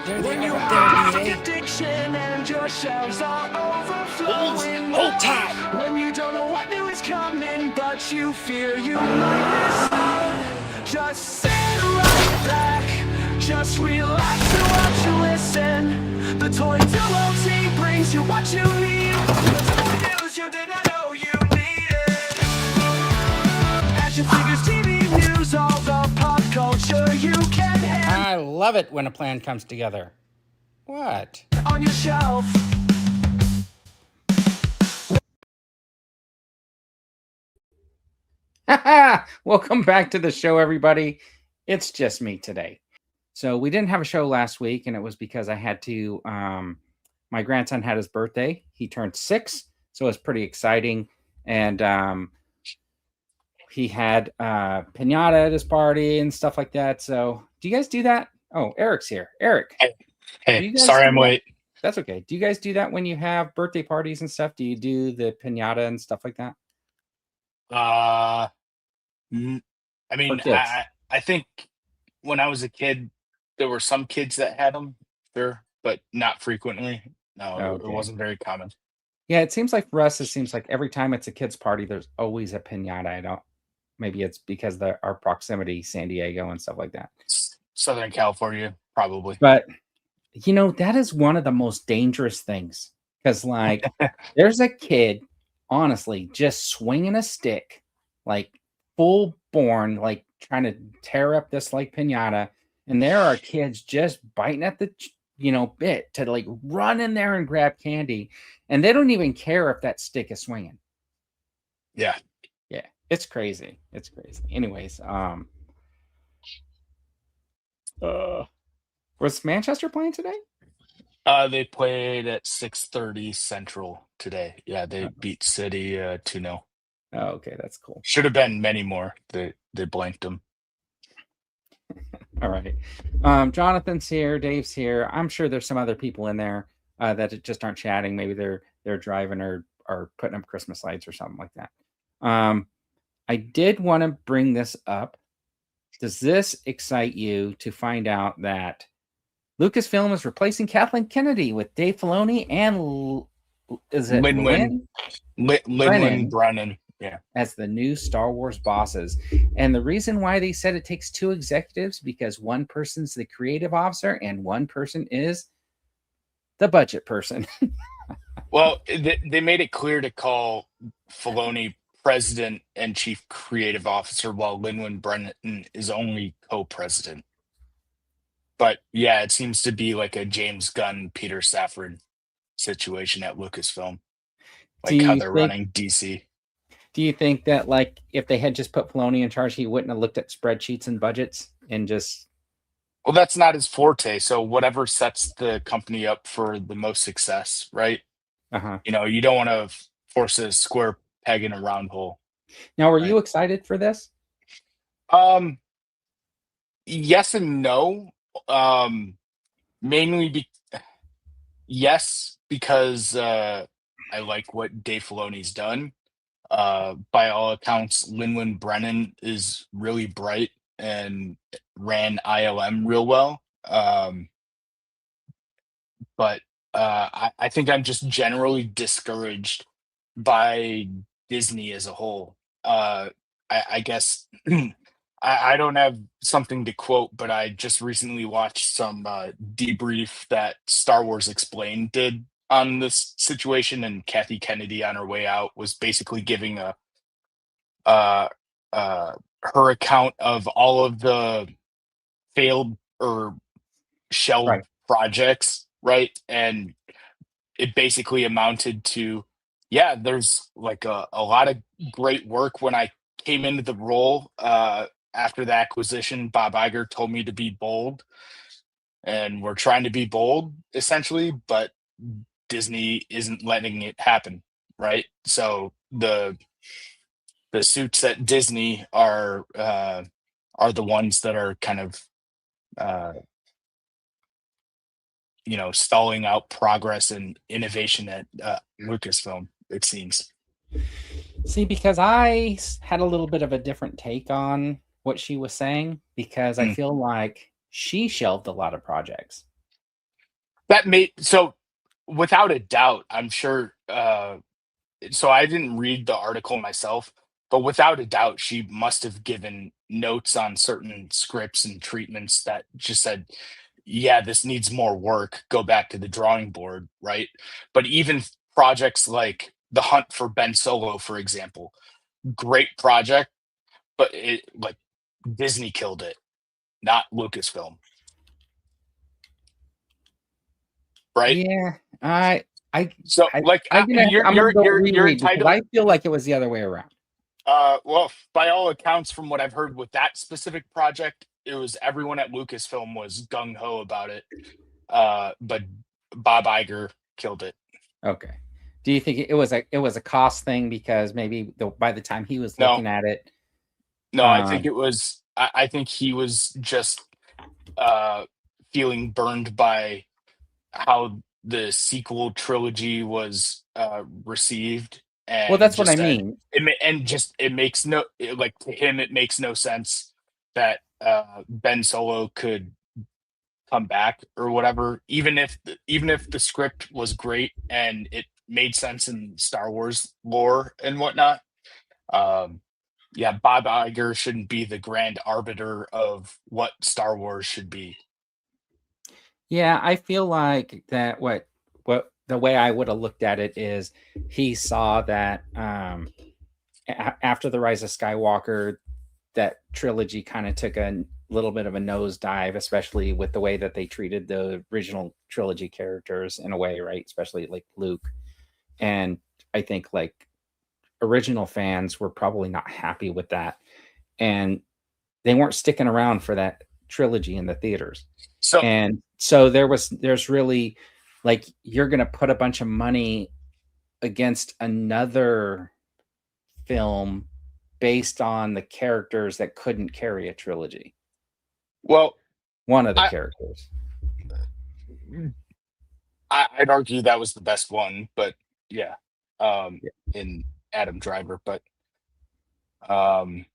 When you have toxic addiction and your shelves are overflowing. Hold tight. When you don't know what new is coming, but you fear you might miss out. Just sit right back, just relax and watch and listen. The Toy Duo Team brings you what you need. The toy news you didn't know you needed. Action figures, TV news, all the pop culture you can handle. I love it when a plan comes together. What? On your shelf. Welcome back to the show, everybody. It's just me today. So we didn't have a show last week, and it was because I had to. My grandson had his birthday. He turned 6, so it was pretty exciting. And he had pinata at his party and stuff like that. So, do you guys do that? Oh, Eric's here. Eric. Hey, sorry I'm late. That's okay. Do you guys do that when you have birthday parties and stuff? Do you do the pinata and stuff like that? I mean, I think when I was a kid, there were some kids that had them, sure, but not frequently. No, Okay. it wasn't very common. Yeah, it seems like for us, it seems like every time it's a kid's party, there's always a pinata. Maybe it's because of our proximity, San Diego and stuff like that. Southern California, probably. But that is one of the most dangerous things because, like, there's a kid, honestly, just swinging a stick, like full born, like trying to tear up this like pinata, and there are kids just biting at the bit to like run in there and grab candy, and they don't even care if that stick is swinging. Yeah, it's crazy. Anyways, was Manchester playing today? They played at 6:30 Central today. Yeah, they beat City 2-0. Oh, okay, that's cool. Should have been many more. They blanked them. All right. Jonathan's here. Dave's here. I'm sure there's some other people in there that just aren't chatting. Maybe they're driving or putting up Christmas lights or something like that. I did want to bring this up. Does this excite you to find out that Lucasfilm is replacing Kathleen Kennedy with Dave Filoni and Lin Brennan? Yeah, as the new Star Wars bosses. And the reason why they said it takes 2 executives, because one person's the creative officer and one person is the budget person. Well, they made it clear to call Filoni president and chief creative officer, while Lin Brennan is only co-president. But yeah, it seems to be like a James Gunn, Peter Safran situation at Lucasfilm, like how they're running DC. Do you think that, like, if they had just put Filoni in charge, he wouldn't have looked at spreadsheets and budgets and just... Well, that's not his forte. So whatever sets the company up for the most success, right? Uh-huh. You don't want to force a square peg in a round hole. Now, were you excited for this? Yes and no. Mainly yes, because I like what Dave Filoni's done. By all accounts, Lin Brennan is really bright and ran ILM real well. But I think I'm just generally discouraged by Disney as a whole. I guess I don't have something to quote, but I just recently watched some debrief that Star Wars Explained did on this situation, and Kathy Kennedy on her way out was basically giving her account of all of the failed or shelved projects, right? And it basically amounted to, yeah, there's like a lot of great work. When I came into the role after the acquisition, Bob Iger told me to be bold, and we're trying to be bold essentially, but Disney isn't letting it happen, right? So the suits at Disney are the ones that are kind of stalling out progress and innovation at Lucasfilm, it seems. See, because I had a little bit of a different take on what she was saying, because I feel like she shelved a lot of projects. That made so without a doubt, I'm sure. So I didn't read the article myself, but without a doubt, she must have given notes on certain scripts and treatments that just said, "Yeah, this needs more work. Go back to the drawing board." Right. But even projects like The Hunt for Ben Solo, for example, great project, but it like Disney killed it, not Lucasfilm. Right. Yeah, I So I like I'm gonna go you're reread because entitled. I feel like it was the other way around. Well, by all accounts, from what I've heard with that specific project, it was everyone at Lucasfilm was gung ho about it. But Bob Iger killed it. Okay. Do you think it was a cost thing because maybe by the time he was No, looking at it, no, I think um, it was. I think he was just uh, feeling burned by how the sequel trilogy was received, well, and that's what I just said mean. and just it makes no like to him it makes no sense that Ben Solo could come back or whatever, even if the script was great and it made sense in Star Wars lore and whatnot. Um, yeah, Bob Iger shouldn't be the grand arbiter of what Star Wars should be. Yeah, I feel like that what the way I would have looked at it is he saw that after the Rise of Skywalker, that trilogy kind of took a little bit of a nosedive, especially with the way that they treated the original trilogy characters in a way, right? Especially like Luke. And I think like original fans were probably not happy with that. And they weren't sticking around for that trilogy in the theaters. So, And so there's really like you're going to put a bunch of money against another film based on the characters that couldn't carry a trilogy. well, One of the I characters. I'd argue that was the best one, but yeah, Yeah. in Adam Driver, but um,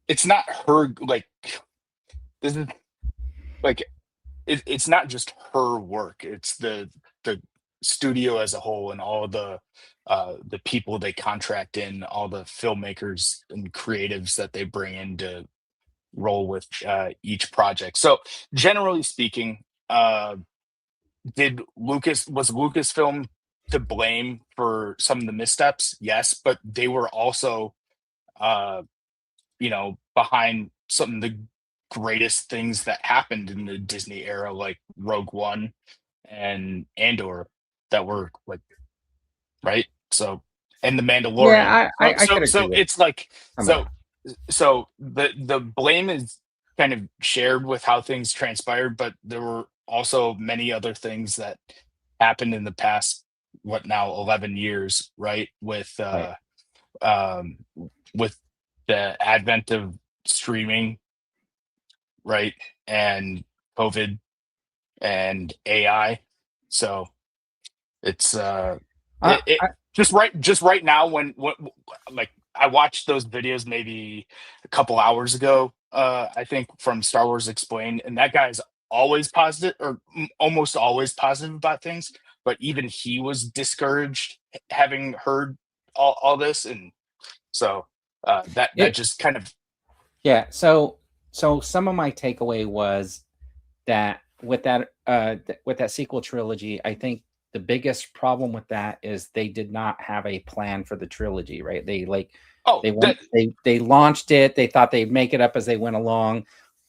it's not her like this is like it's not just her work. It's the studio as a whole and all the people they contract in, all the filmmakers and creatives that they bring in to roll with each project. So generally speaking, did Lucas was Lucasfilm to blame for some of the missteps? Yes, but they were also uh, behind some of the greatest things that happened in the Disney era, like Rogue One and Andor, that were like right. So and the Mandalorian. Yeah, I could agree So with it's like some of that. so the blame is kind of shared with how things transpired, but there were also many other things that happened in the past what now 11 years, right? Right. Um with the advent of streaming, right? And COVID and AI. So it's I, it I, just right now when like I watched those videos maybe a couple hours ago, I think from Star Wars Explained, and that guy's always positive or almost always positive about things, but even he was discouraged having heard all this, and so that it, just kind of yeah. So some of my takeaway was that with that sequel trilogy, I think the biggest problem with that is they did not have a plan for the trilogy, right? They like oh that they launched it, they thought they'd make it up as they went along.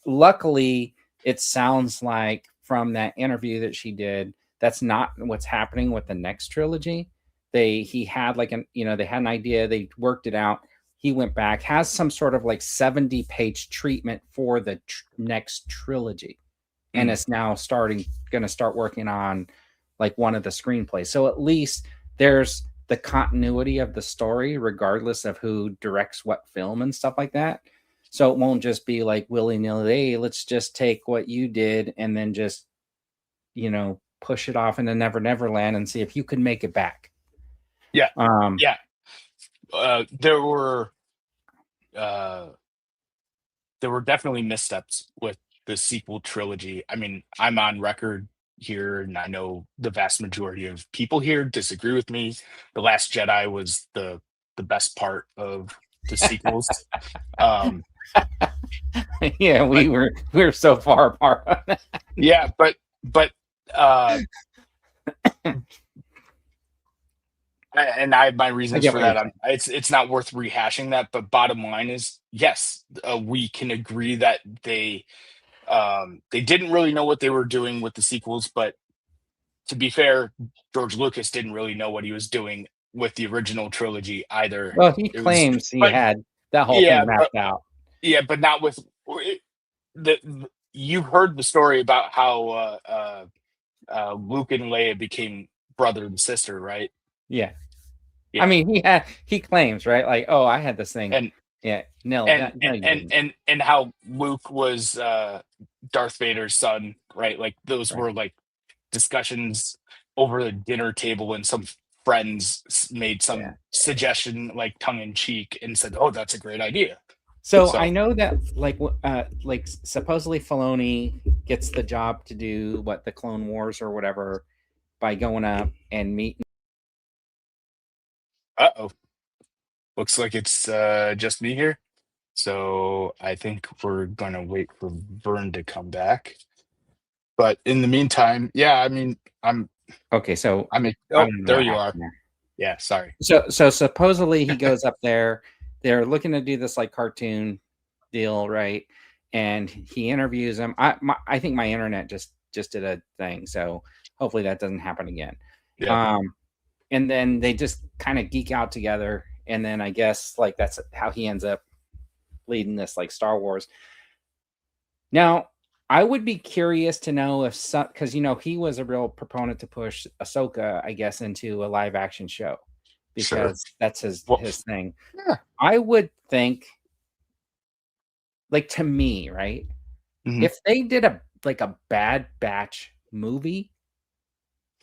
Luckily, it sounds like from that interview that she did, that's not what's happening with the next trilogy. He had like they had an idea, they worked it out. He went back, has some sort of like 70-page treatment for the next trilogy and mm, is now going to start working on like one of the screenplays. So at least there's the continuity of the story, regardless of who directs what film and stuff like that. So it won't just be like willy nilly, hey, let's just take what you did and then just, push it off into Never Never Land and see if you can make it back. yeah Um, yeah there were uh there were definitely missteps with the sequel trilogy. I mean, I'm on record here, and I know the vast majority of people here disagree with me. The Last Jedi was the best part of the sequels. Um, Yeah, but we were so far apart on that. yeah, but uh, and I have my I reasons get for what you're that. saying. It's not worth rehashing that. But bottom line is, yes, we can agree that they didn't really know what they were doing with the sequels. But to be fair, George Lucas didn't really know what he was doing with the original trilogy either. Well, he It was, claims he but had that whole yeah, thing mapped out. but not with you've heard the story about how Luke and Leia became brother and sister, right? Yeah. I Yeah, mean, he claims, right? Like, oh, I had this thing. and Yeah. No, and no, and you and didn't. and how Luke was Darth Vader's son, right? Like those Right. were like discussions over the dinner table, and some friends made Yeah. some suggestion, like tongue in cheek, and said, "Oh, that's a great idea." So I So, know that like supposedly Filoni gets the job to do what the Clone Wars or whatever by going up and meeting. oh, looks like it's just me here. So I think we're gonna wait for Vern to come back. But in the meantime, yeah, I mean, Okay, so I oh, don't know there what you are. happened there. Yeah, sorry. So supposedly he goes up there. They're looking to do this like cartoon deal, right? And he interviews him. I think my internet just did a thing, so hopefully that doesn't happen again. Yeah. Um, and then they just kind of geek out together, and then I guess like that's how he ends up leading this like Star Wars. Now, I would be curious to know if some because he was a real proponent to push Ahsoka, I guess, into a live action show Sure. because that's his Well, his thing. yeah. I would think, like to me, right? Mhm. If they did a Bad Batch movie,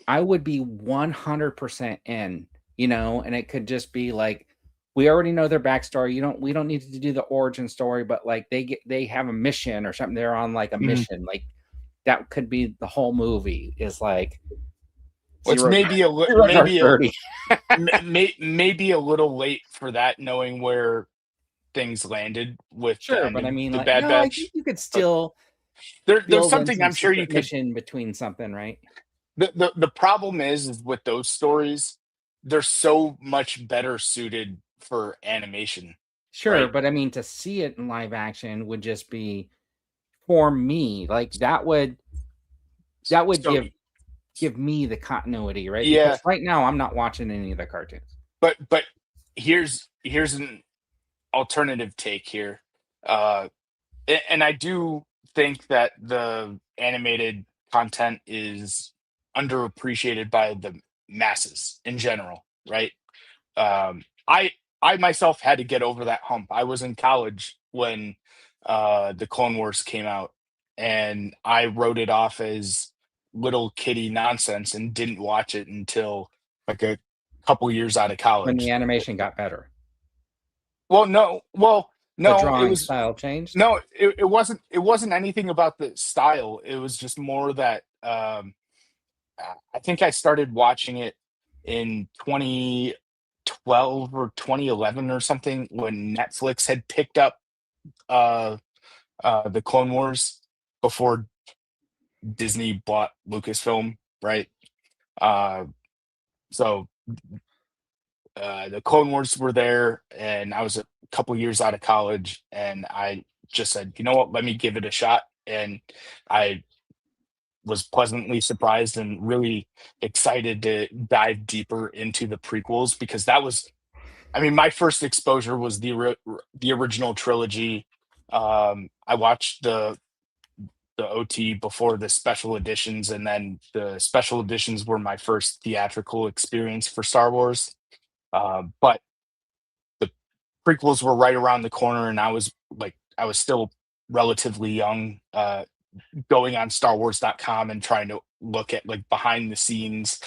I would be 100% in, and it could just be like we already know their backstory. We don't need to do the origin story, but like they have a mission or something. They're on like a Mhm. mission. Like that could be the whole movie is like Well, it's zero maybe zero dark 30. maybe a little late for that, knowing where things landed with the Sure, end but I of mean the like Bad no, I think Batch. you could But still there's build in something some I'm sure you secret could. mission between something, right? The problem is with those stories, they're so much better suited for animation, Sure, right? but I mean to see it in live action would just be for me, like that would So give me the continuity, right? yeah, Because right now I'm not watching any of the cartoons. but here's an alternative take here. Uh and I do think that the animated content is underappreciated by the masses in general, right? Um, I I myself had to get over that hump. I was in college when the Clone Wars came out, and I wrote it off as little kiddie nonsense and didn't watch it until like a couple years out of When the college. animation got better, Well, the no, it drawing was style changed. no, it wasn't anything about the style. It was just more that I think I started watching it in 2012 or 2011 or something when Netflix had picked up uh the Clone Wars before Disney bought Lucasfilm, right? Uh so the Clone Wars were there, and I was a couple years out of college, and I just said, you know what, let me give it a shot. And I was pleasantly surprised and really excited to dive deeper into the prequels, because that was, I mean, my first exposure was the original trilogy. I watched the OT before the special editions, and then the special editions were my first theatrical experience for Star Wars. But the prequels were right around the corner, and I was still relatively young, going on starwars.com and trying to look at like behind the scenes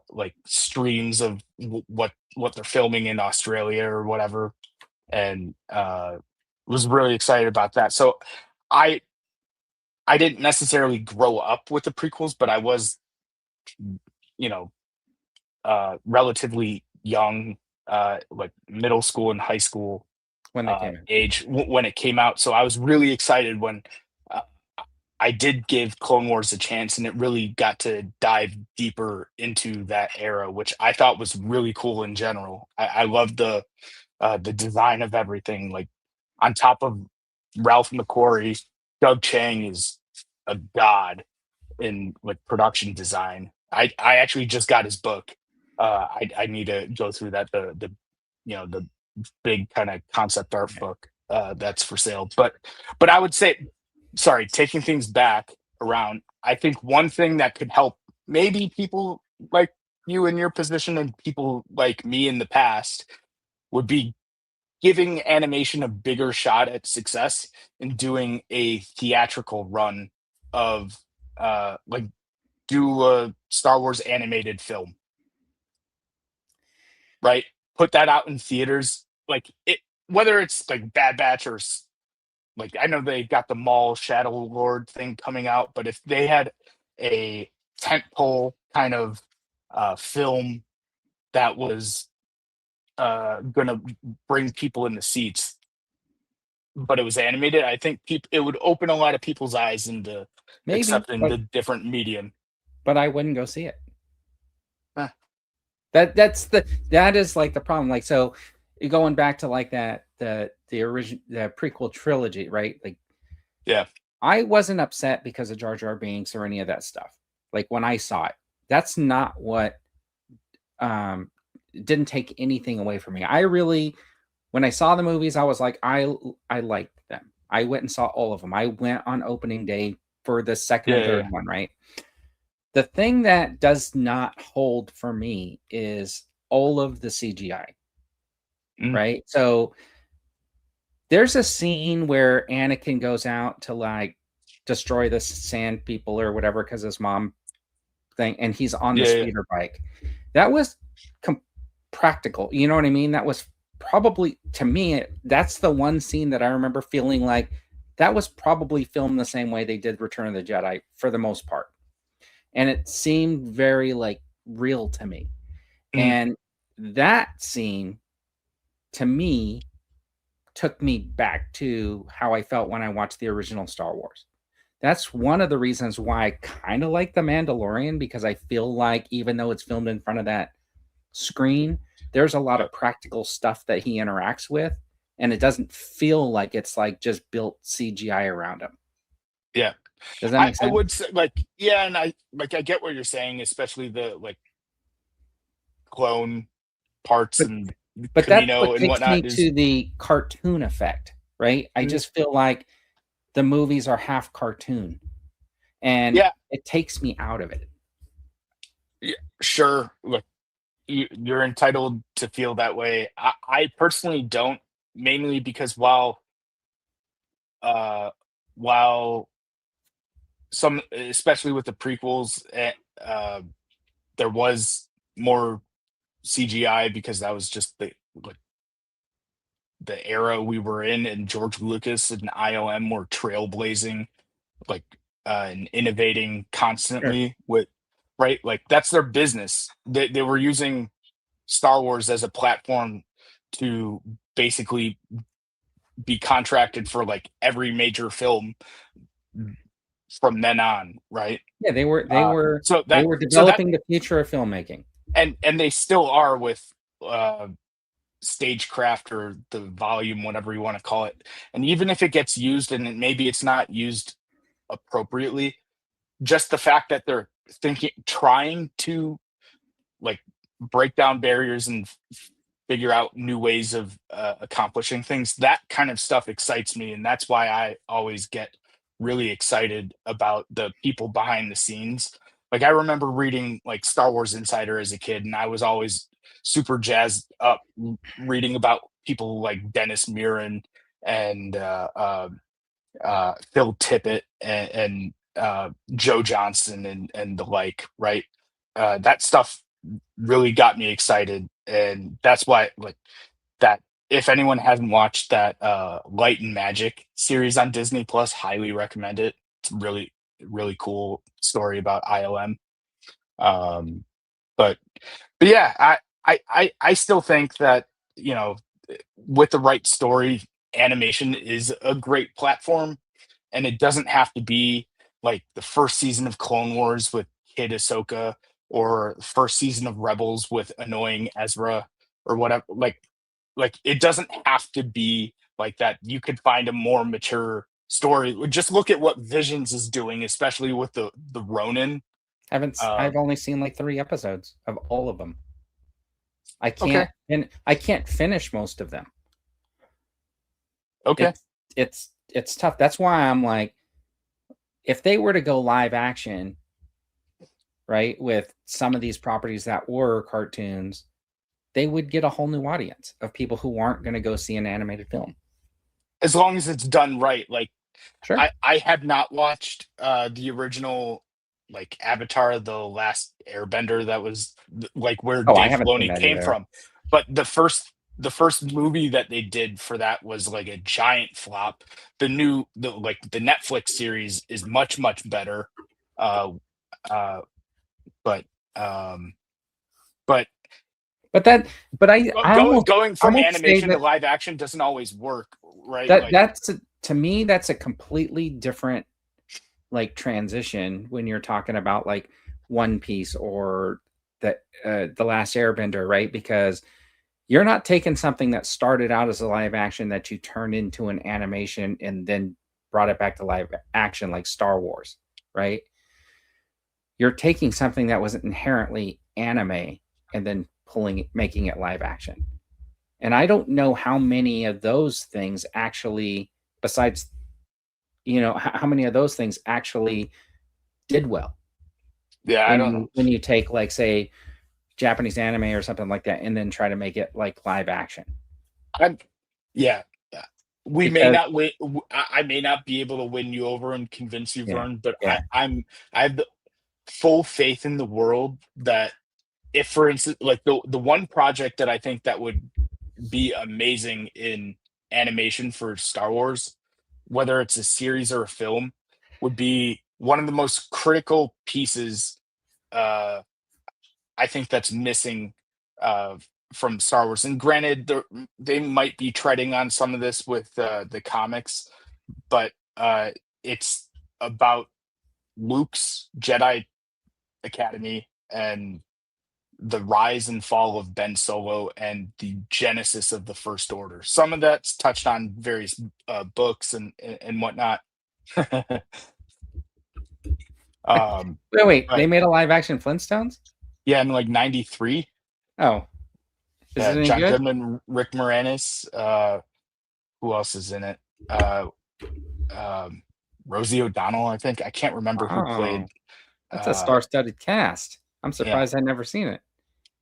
like streams of what they're filming in Australia or whatever, and was really excited about that. So I I didn't necessarily grow up with the prequels, but I was, you know, relatively young, like middle school and high school when they came in. age when it came out. So I was really excited when uh, I did give Clone Wars a chance, and it really got to dive deeper into that era, which I thought was really cool in general. I loved the design of everything. Like on top of Ralph McQuarrie, Doug Chang is a god in like production design. I actually just got his book. I need to go through that, the the big kind of concept art book that's for sale. But I would say, sorry, taking things back around. I think one thing that could help maybe people like you in your position and people like me in the past would be giving animation a bigger shot at success and doing a theatrical run of like do a Star Wars animated film, right? Put that out in theaters, like it, whether it's like Bad Batch or like I know they got the Maul Shadow Lord thing coming out, but if they had a tentpole kind of film that was gonna bring people in the seats, but it was animated, I think it would open a lot of people's eyes into Maybe, accepting the different medium. but I wouldn't go see it. Eh, That is like the problem. Like, so going back to like that the original the prequel trilogy, right? Like, yeah, I wasn't upset because of Jar Jar Binks or any of that stuff. Like when I saw it, that's not what um didn't take anything away from me. I really, when I saw the movies, I was like, I liked them. I went and saw all of them. I went on opening day for the second yeah, and yeah, third yeah. one, right? The thing that does not hold for me is all of the CGI, Mm, right? So there's a scene where Anakin goes out to like destroy the sand people or whatever because his mom thing, and he's on the yeah, yeah, speeder bike. That was com- practical. You know what I mean? That was probably, to me, that's the one scene that I remember feeling like that was probably filmed the same way they did Return of the Jedi for the most part. And it seemed very like real to me. mm, And that scene to me took me back to how I felt when I watched the original Star Wars. That's one of the reasons why I kind of like The Mandalorian, because I feel like even though it's filmed in front of that screen, there's a lot yeah, of practical stuff that he interacts with, and it doesn't feel like it's like just built CGI around him. yeah. Does that make I sense? would say like yeah, and I get what you're saying, especially the like clone parts But and but that's what Camino and takes me whatnot is to the cartoon effect, right? I mm, just feel like the movies are half cartoon, and yeah, it takes me out of it. yeah, sure. Look, you're entitled to feel that way. I personally don't, mainly because uh while some, especially with the prequels, there was more CGI because that was just the like the era we were in, and George Lucas and ILM were trailblazing, like and innovating Sure. constantly with, right, like that's their business. They were using Star Wars as a platform to basically be contracted for like every major film from then on, right? Yeah, they were they Uh, were so they that were so that developing the future of filmmaking. and they still are with uh stagecraft or the volume, whatever you want to call it. And even if it gets used and maybe it's not used appropriately, just the fact that they're thinking, trying to like break down barriers and figure out new ways of accomplishing things, that kind of stuff excites me. And that's why I always get really excited about the people behind the scenes. Like I remember reading like Star Wars Insider as a kid, and I was always super jazzed up reading about people like Dennis Muren and Phil Tippett and Joe Johnston and the like, right? That stuff really got me excited, and that's why like that. If anyone hasn't watched that Light and Magic series on Disney Plus, highly recommend it. it's really really cool story about ILM. Um, but yeah, I still think that, you know, with the right story, animation is a great platform, and it doesn't have to be like the first season of Clone Wars with Kid Ahsoka, or the first season of Rebels with annoying Ezra, or whatever. Like it doesn't have to be like that. You could find a more mature story. Just look at what Visions is doing, especially with the Ronin. I've Um, only seen like 3 episodes of all of them. okay, I can't finish most of them. okay. It's tough. That's why I'm like, if they were to go live action, right, with some of these properties that were cartoons, they would get a whole new audience of people who aren't going to go see an animated film. As long as it's done right. Like Sure. I have not watched the original, like Avatar: The Last Airbender, that was like where Oh, I Dave haven't seen Filoni that came either. from. But the first movie that they did for that was like a giant flop. The Netflix series is much much better. Uh uh but um but But that but I going from almost say animation to that live action doesn't always work, right? that Like, that's to me that's a completely different like transition when you're talking about like One Piece or the Last Airbender, right? Because you're not taking something that started out as a live action that you turned into an animation and then brought it back to live action like Star Wars, right? You're taking something that was inherently anime and then making it live action. And I don't know how many of those things actually, besides, how many of those things actually did well yeah, I when don't know. you take like say Japanese anime or something like that and then try to make it like live action. I'm yeah. Yeah. We may Because not win. I may not be able to win you over and convince you, yeah, Vern, but yeah. I have the full faith in the world that if, for instance, like the one project that I think that would be amazing in animation for Star Wars, whether it's a series or a film, would be one of the most critical pieces. Uh, I think that's missing uh, from Star Wars. And granted, they might be treading on some of this with the comics, but it's about Luke's Jedi Academy and the rise and fall of Ben Solo and the genesis of the First Order. Some of that's touched on various books and whatnot. Wait, they But made a live action Flintstones? yeah, in like '93, Oh, is it any John good? Goodman, Rick Moranis. Who else is in it? Uh, um, Rosie O'Donnell, I think. I can't remember who Oh, played. that's a Uh, star-studded cast. I'm yeah, surprised I've never seen it.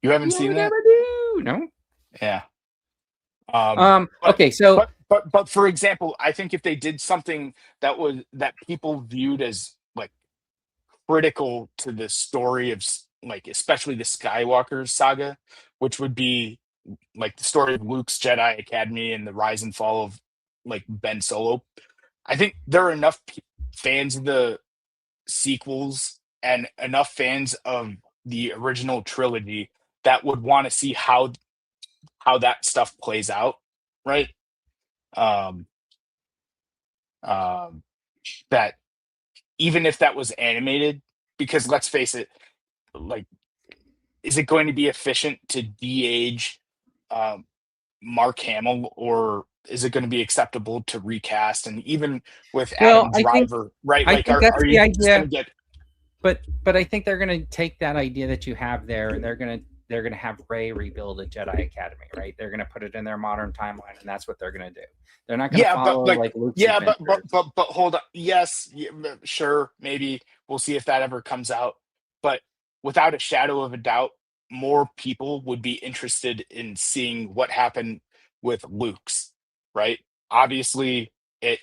you haven't You seen would that? never do. No. Yeah. But Okay, so but for example, I think if they did something that people viewed as like critical to the story of like especially the Skywalker saga, which would be like the story of Luke's Jedi Academy and the rise and fall of like Ben Solo. I think there are enough fans of the sequels and enough fans of the original trilogy that would want to see how that stuff plays out, right? Um, um, that even if that was animated, because let's face it, like, is it going to be efficient to de-age um, Mark Hamill, or is it going to be acceptable to recast? And even with well, Adam Driver, right? I Like, think that's are the you just going idea. to get? But I think they're gonna take that idea that you have there, and they're gonna have Ray rebuild a Jedi Academy, right? They're gonna put it in their modern timeline, and that's what they're gonna do. They're not gonna Yeah, but follow like, like Luke's yeah, adventures. but hold on. Yes, yeah, sure, maybe we'll see if that ever comes out. But without a shadow of a doubt, more people would be interested in seeing what happened with Luke's, right? Obviously, it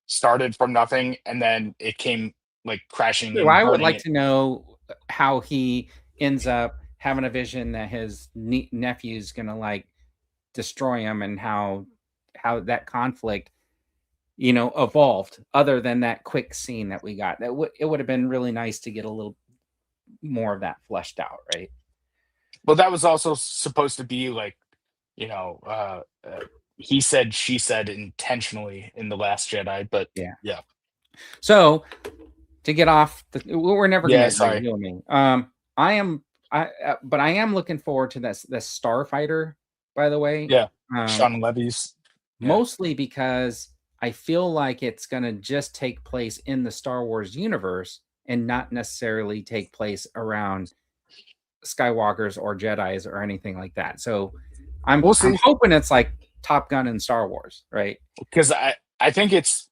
started from nothing and then it came like crashing Well, and I would burning like it. to know how he ends up having a vision that his nephew's gonna like destroy him, and how that conflict evolved other than that quick scene that we got. It would have been really nice to get a little more of that fleshed out, right? Well, that was also supposed to be like, you know, he said, she said intentionally in The Last Jedi, but Yeah. yeah. So to get off, we're never going Yeah, to agree, sorry. you and me. But I am looking forward to this Starfighter, by the way. Yeah. Um, Sean Levy's. Yeah. Mostly because I feel like it's going to just take place in the Star Wars universe and not necessarily take place around Skywalkers or Jedis or anything like that. So We'll I'm see. hoping it's like Top Gun and Star Wars, right? Because I think it's,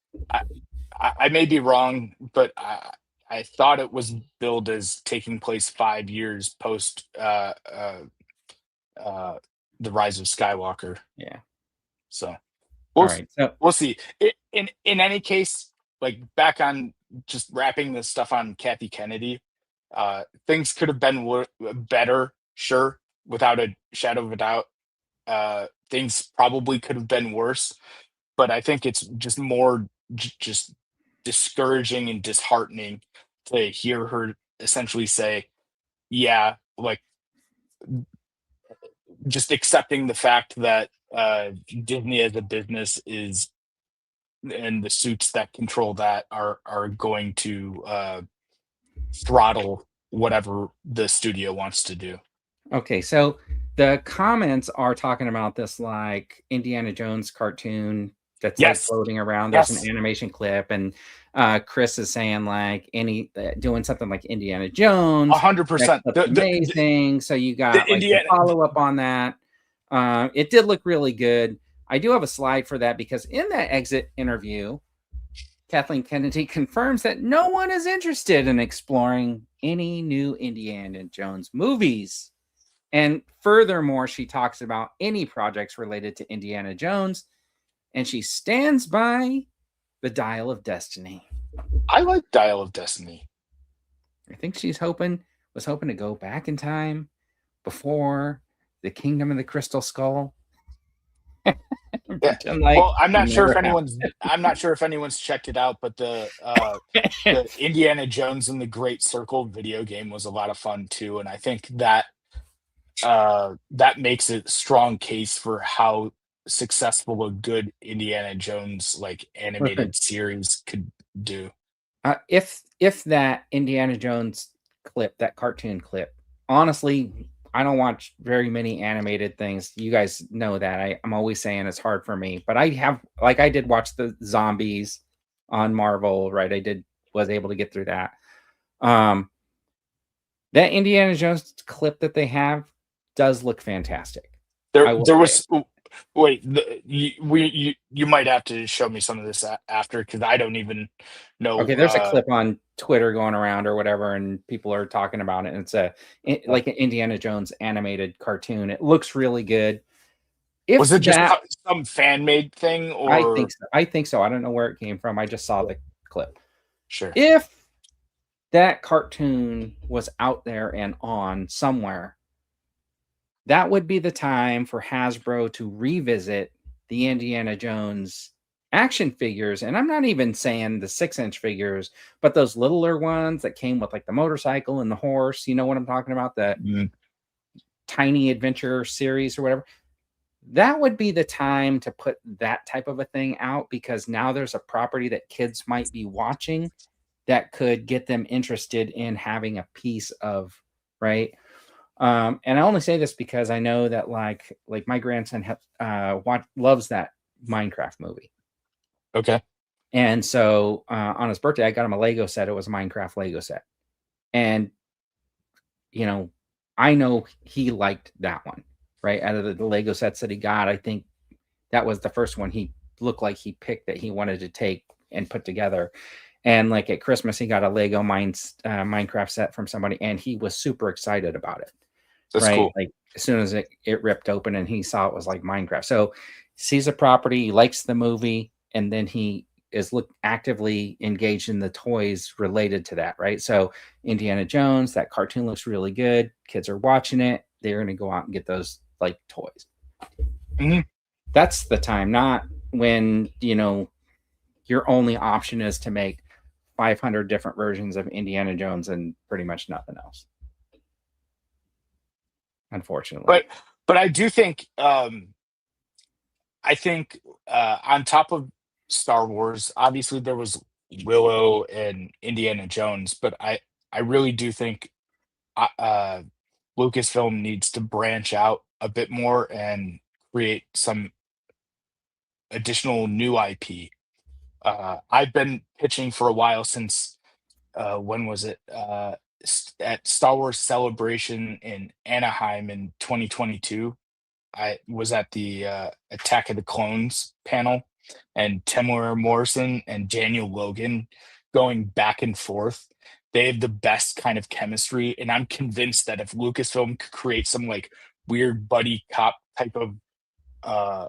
I may be wrong, but I thought it was billed as taking place 5 years post the Rise of Skywalker. Yeah. So All right. So we'll see. In any case, like back on just wrapping this stuff on Kathy Kennedy, things could have been better, sure, without a shadow of a doubt. Things probably could have been worse, but I think it's just more just discouraging and disheartening to hear her essentially say, "Yeah, like just accepting the fact that Disney as a business is, and the suits that control that are going to throttle whatever the studio wants to do." okay, so the comments are talking about this like Indiana Jones cartoon that's like Yes, floating around. There's an yes, animation clip, and Chris is saying like doing something like Indiana Jones. That 100%. clip's amazing. So you The got like the Indiana. follow up on that. It did look really good. I do have a slide for that because in that exit interview, Kathleen Kennedy confirms that no one is interested in exploring any new Indiana Jones movies. And furthermore, she talks about any projects related to Indiana Jones, and she stands by the Dial of Destiny. I like Dial of Destiny. I think was hoping to go back in time before the Kingdom of the Crystal Skull. Yeah. Like Well, I'm not sure if happened. anyone's checked it out, but the Indiana Jones and the Great Circle video game was a lot of fun too, and I think that that makes a strong case for how successful a good Indiana Jones like animated series could do. If that Indiana Jones clip, that cartoon clip, honestly, I don't watch very many animated things. You guys know that. I'm always saying it's hard for me, but I did watch the zombies on Marvel, right? Was able to get through that. That Indiana Jones clip that they have does look fantastic. There was wait, you might have to show me some of this after, because I don't even know. Okay, there's a clip on Twitter going around or whatever, and people are talking about it. And it's like an Indiana Jones animated cartoon. It looks really good. Was it just some fan made thing, or I think so. I don't know where it came from. I just saw the clip. Sure. If that cartoon was out there and on somewhere, that would be the time for Hasbro to revisit the Indiana Jones action figures. And I'm not even saying the 6-inch figures, but those littler ones that came with like the motorcycle and the horse. You know what I'm talking about? The Tiny Adventure series or whatever. That would be the time to put that type of a thing out, because now there's a property that kids might be watching that could get them interested in having a piece of, right? And I only say this because I know that like my grandson loves that Minecraft movie. Okay. And so on his birthday, I got him a Lego set. It was a Minecraft Lego set. And, I know he liked that one, right? Out of the Lego sets that he got, I think that was the first one he looked like he picked that he wanted to take and put together. And like at Christmas, he got a Lego Minecraft set from somebody, and he was super excited about it. That's right? cool. Like as soon as it ripped open and he saw it was like Minecraft. So sees a property, he likes the movie, and then he is actively engaged in the toys related to that, right? So Indiana Jones, that cartoon looks really good. Kids are watching it. They're going to go out and get those like toys. Mm-hmm. That's the time, not when, your only option is to make 500 different versions of Indiana Jones and pretty much nothing else. Unfortunately. But I do think I think on top of Star Wars, obviously there was Willow and Indiana Jones, but I really do think Lucasfilm needs to branch out a bit more and create some additional new IP. I've been pitching for a while since when was it? At Star Wars Celebration in Anaheim in 2022. I was at the Attack of the Clones panel, and Temuera Morrison and Daniel Logan going back and forth. They have the best kind of chemistry, and I'm convinced that if Lucasfilm could create some like weird buddy cop type of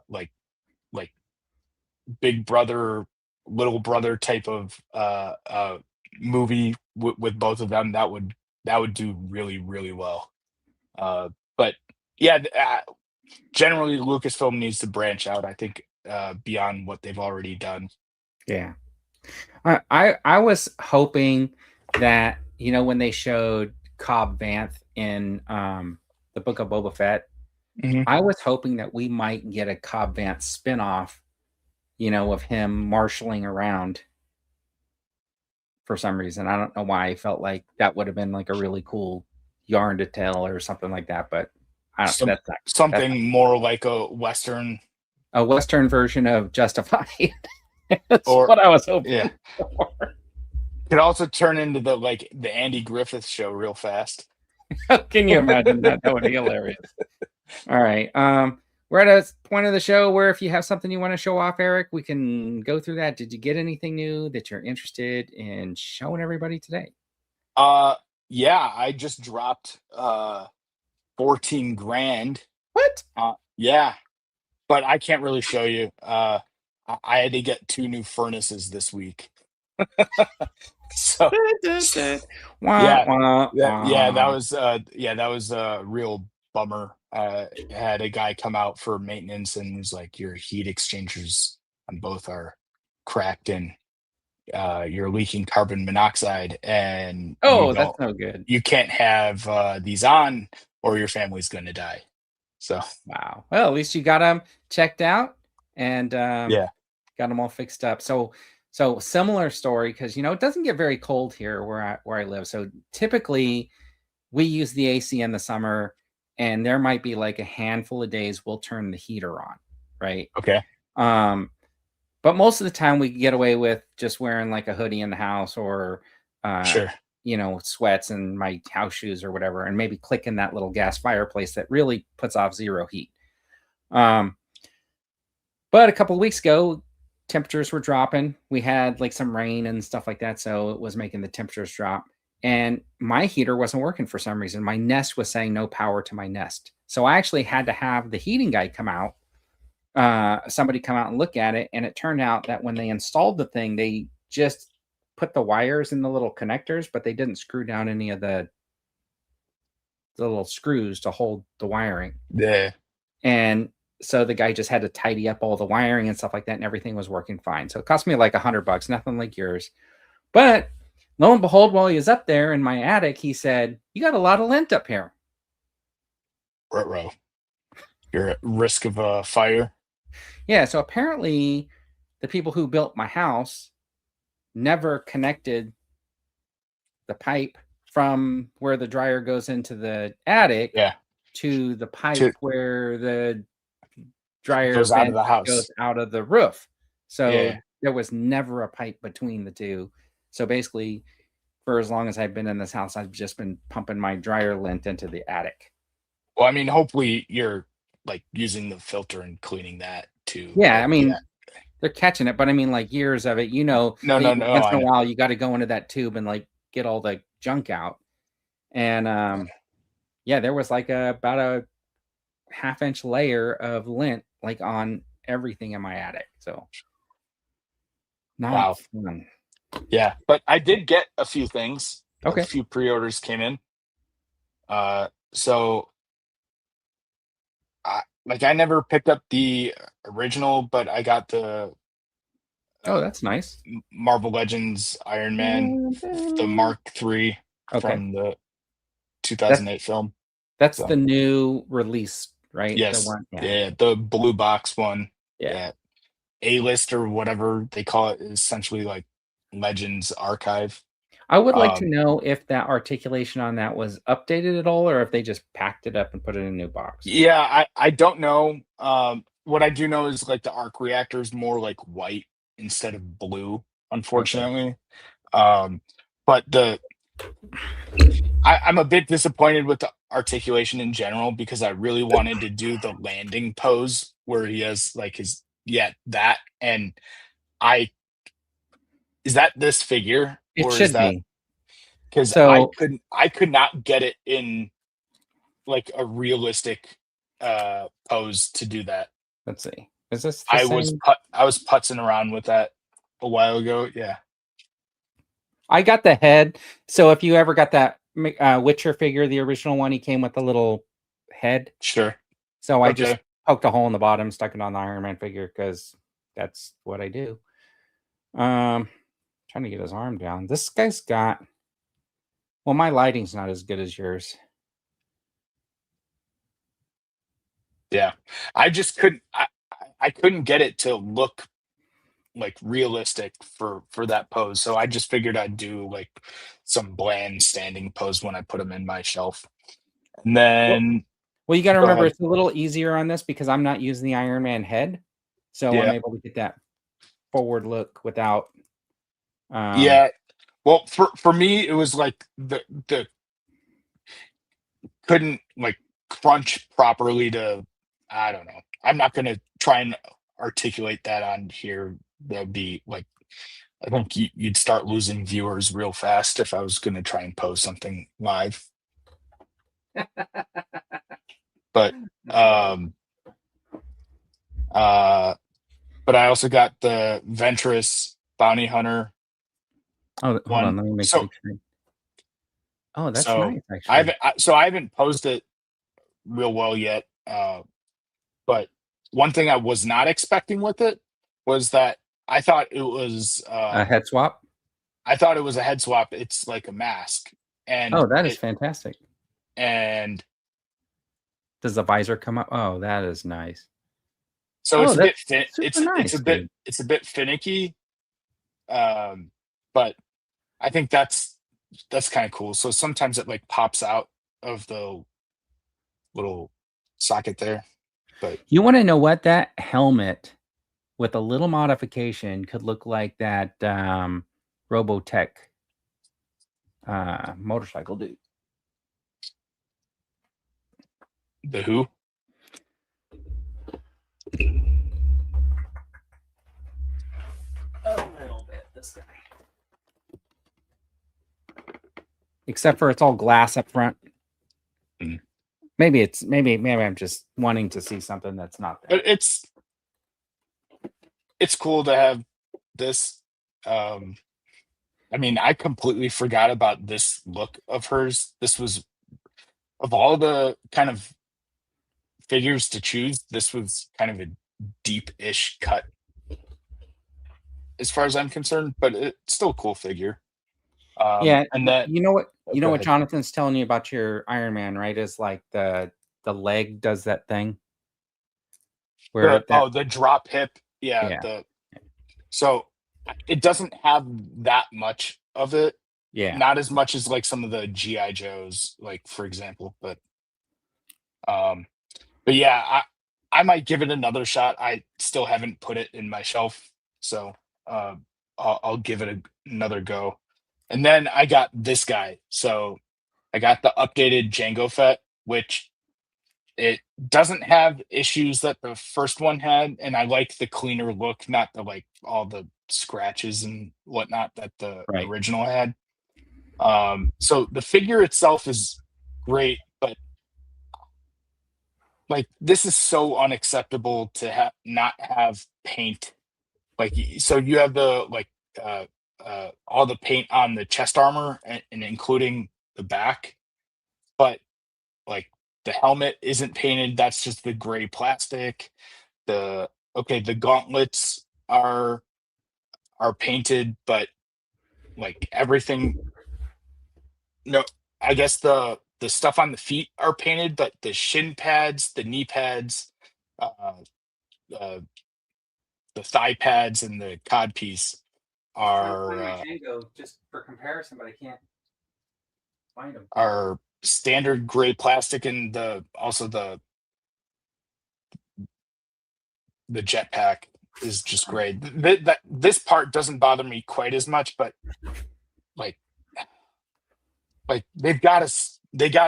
like big brother, little brother type of movie with both of them, that would do really, really well. But yeah, generally Lucasfilm needs to branch out, I think, beyond what they've already done. Yeah. I was hoping that, when they showed Cobb Vanth in the Book of Boba Fett, I was hoping that we might get a Cobb Vanth spinoff, of him marshaling around for some reason. I don't know why I felt like that would have been like a really cool yarn to tell or something like that, but I don't something more like a Western version of Justified. That's what I was hoping for. Could also turn into the Andy Griffith Show real fast. Can you imagine that? That would be hilarious. All right. We're at a point of the show where if you have something you want to show off, Eric, we can go through that. Did you get anything new that you're interested in showing everybody today? Yeah, I just dropped 14 grand. What? Yeah, but I can't really show you. I had to get 2 new furnaces this week. So that was a real bummer. Had a guy come out for maintenance and was like, your heat exchangers on both are cracked and you're leaking carbon monoxide, and that's no good. You can't have these on or your family's going to die. So wow. Well, at least you got them checked out and got them all fixed up. So similar story, because it doesn't get very cold here where I live. So typically we use the AC in the summer, and there might be like a handful of days we'll turn the heater on, right? Okay. But most of the time we get away with just wearing like a hoodie in the house or sure. Sweats and my house shoes or whatever, and maybe clicking that little gas fireplace that really puts off zero heat. But a couple of weeks ago, temperatures were dropping. We had like some rain and stuff like that, so it was making the temperatures drop. And my heater wasn't working for some reason. My Nest was saying no power to my Nest. So I actually had to have the heating guy come out, somebody come out and look at it. And it turned out that when they installed the thing, they just put the wires in the little connectors, but they didn't screw down any of the little screws to hold the wiring. Yeah. And so the guy just had to tidy up all the wiring and stuff like that, and everything was working fine. So it cost me like $100, nothing like yours. But lo and behold, while he was up there in my attic, he said, "You got a lot of lint up here." Ruh-roh. You're at risk of a fire. Yeah, so apparently the people who built my house never connected the pipe from where the dryer goes into the attic to the pipe where the dryer goes out of the house, goes out of the roof. So there was never a pipe between the two. So basically, for as long as I've been in this house, I've just been pumping my dryer lint into the attic. Well, I mean, hopefully you're like using the filter and cleaning that too. Yeah, I mean, they're catching it, but I mean, like years of it, No. once in a while, you got to go into that tube and like get all the junk out. And there was like about a half-inch layer of lint like on everything in my attic. So not fun. Yeah, but I did get a few things. Okay. A few pre-orders came in. So I never picked up the original, but I got the Oh, that's nice. Marvel Legends Iron Man, the Mark III Okay. from the That's 2008 film. that's So the new release, right? The yes, one, yeah. yeah, the blue box one. Yeah. Yeah, A-list or whatever they call it is essentially like Legends Archive. I would like to Um, know if that articulation on that was updated at all, or if they just packed it up and put it in a new box. yeah, I don't know. What I do know is like the arc reactor is more like white instead of blue, Okay. unfortunately. Um, but I'm a bit disappointed with the articulation in general because I really wanted to do the landing pose where he has like his that and I is that this figure It or is should that be. because So I could not get it in like a realistic pose to do that. let's see. Is this the same? I was putzing around with that a while ago. Yeah, I got the head. So if you ever got that Witcher figure, the original one, he came with a little head. sure. So I just Okay. poked a hole in the bottom, stuck it on the Iron Man figure because that's what I do. Trying to get his arm down. This guy's got. Well, my lighting's not as good as yours. Yeah. I just couldn't I couldn't get it to look like realistic for that pose. So I just figured I'd do like some bland standing pose when I put them in my shelf. And Well, then well, you got to go remember ahead. it's a little easier on this because I'm not using the Iron Man head, so I'm Yeah. able to get that forward look without. Um, Yeah. Well, for me it was like the couldn't like crunch properly to I don't know. I'm not going to try and articulate that on here. That'd be like I think you'd start losing viewers real fast if I was going to try and post something live. But um uh but I also got the Ventress Bounty Hunter oh, hold on, one. let me make So big screen. Oh, that's nice, I haven't posed it real well yet. But one thing I was not expecting with it was that I thought it was a head swap. I thought it was a head swap. It's like a mask, and Oh, that is it fantastic. and Does the visor come up? Oh, that is nice. so Oh, it's a bit that's super it's nice, a bit dude. it's a bit finicky. But I think that's kind of cool. So sometimes it like pops out of the little socket there. But You want to know what that helmet with a little modification could look like that Robotech motorcycle dude. the who? A little bit, this guy. Except for it's all glass up front. Mhm. Maybe I'm just wanting to see something that's not there. But it's cool to have this. Um, I mean, I completely forgot about this look of hers. This was of all the kind of figures to choose, this was kind of a deep-ish cut as far as I'm concerned, but it's still a cool figure. Yeah, And then you know what oh, go ahead. Jonathan's telling you about your Iron Man, right? Is like the leg does that thing where that The drop hip, yeah. yeah, So it doesn't have that much of it, yeah. not as much as like some of the GI Joes, like for example. Um, but yeah, I might give it another shot. I still haven't put it in my shelf, so uh, I'll give it another go. And then I got this guy. So I got the updated Django Fett, which it doesn't have issues that the first one had, and I like the cleaner look, not the like all the scratches and whatnot that the Right. original had. So the figure itself is great, but like this is so unacceptable to not have paint. Like so you have the like uh all the paint on the chest armor and including the back, but like the helmet isn't painted, that's just the gray plastic. The okay, the gauntlets are are painted, but like everything. No, I guess the stuff on the feet are painted, but the shin pads, the knee pads, uh, uh, the thigh pads, and the cod piece I'm trying to are find my Django just for comparison, but I can't find them. are standard gray plastic, and also the jetpack is just gray. This part doesn't bother me quite as much, but like they gotta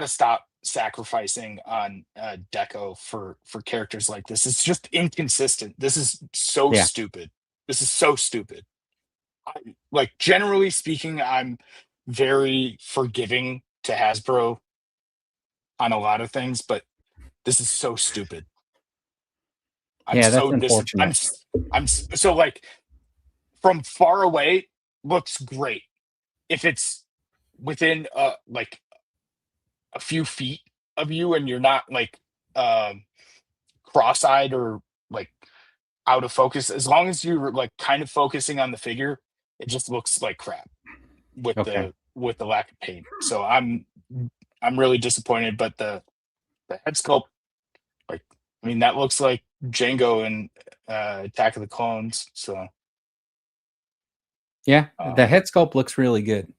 stop sacrificing on deco for characters like this. It's just inconsistent. This is so Yeah. stupid. This is so stupid. Like, generally speaking, I'm very forgiving to Hasbro on a lot of things, but this is so stupid. I'm Yeah, that's so unfortunate. so like, from far away looks great. If it's within like a few feet of you and you're not like cross-eyed or like out of focus, as long as you're like kind of focusing on the figure, it just looks like crap Okay. with the lack of paint. So I'm really disappointed, but the head sculpt, like, I mean, that looks like Django in Attack of the Clones. So Yeah, the head sculpt looks really good.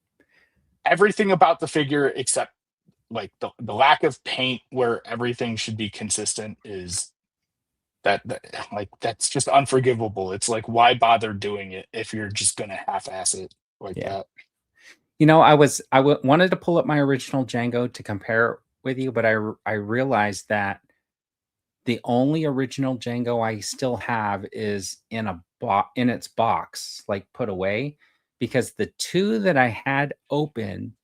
everything about the figure except like the lack of paint where everything should be consistent is that like that's just unforgivable. It's like, why bother doing it if you're just gonna half-ass it like Yeah. that? You know, wanted to pull up my original Django to compare with you, but I realized that the only original Django I still have is in its box, like put away, because the two that I had open,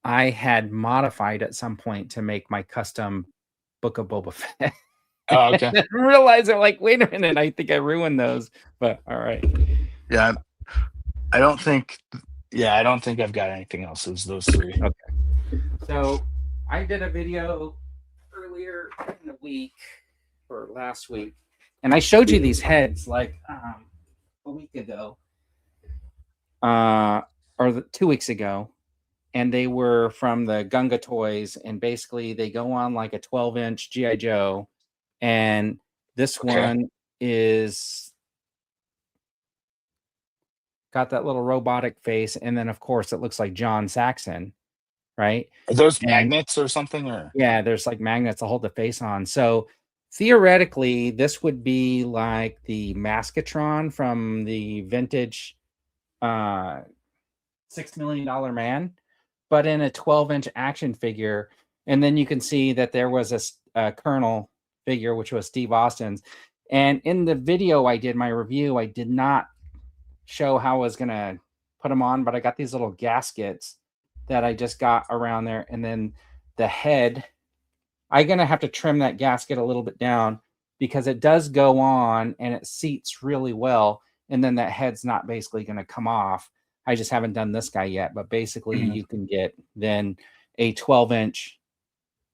I had modified at some point to make my custom Book of Boba Fett. Oh, okay. And then realize it, like, wait a minute, I think I ruined those. But all right. Yeah, I don't think I've got anything else. It was those three. Okay. So I did a video earlier in the week or last week, and I showed you these heads like a week ago, or 2 weeks ago, and they were from the Gunga toys, and basically they go on like a 12-inch GI Joe, and this one is got that little robotic face, and then of course it looks like John Saxon, right? Are those And magnets or something? Or yeah, there's like magnets to hold the face on. So theoretically, this would be like the Maskatron from the vintage $6 million man, but in a 12-inch action figure. And then you can see that there was a Colonel figure, which was Steve Austin's. And in the video I did, my review, I did not show how I was going to put them on, but I got these little gaskets that I just got around there. And then the head, I'm going to have to trim that gasket a little bit down because it does go on and it seats really well. And then that head's not basically going to come off. I just haven't done this guy yet, but basically you can get then a 12-inch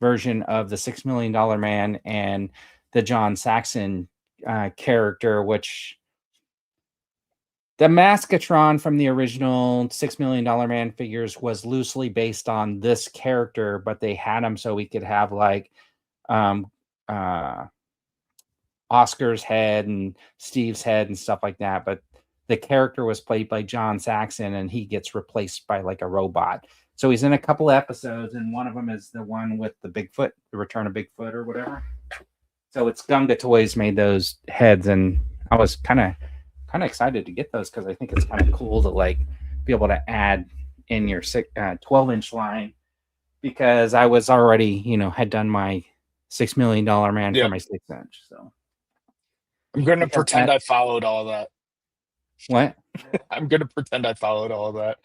version of the $6 million man and the John Saxon character, which the Maskatron from the original $6 million man figures was loosely based on this character, but they had him so we could have like Oscar's head and Steve's head and stuff like that. But the character was played by John Saxon, and he gets replaced by like a robot. So he's in a couple episodes, and one of them is the one with the Bigfoot, the Return of Bigfoot or whatever. So it's Gunga Toys made those heads, and I was kind of excited to get those because I think it's kind of cool to like be able to add in your 12-inch line, because I was already, had done my $6 million man for my 6-inch. So I'm going to pretend I followed all that. What? I'm going to pretend I followed all that.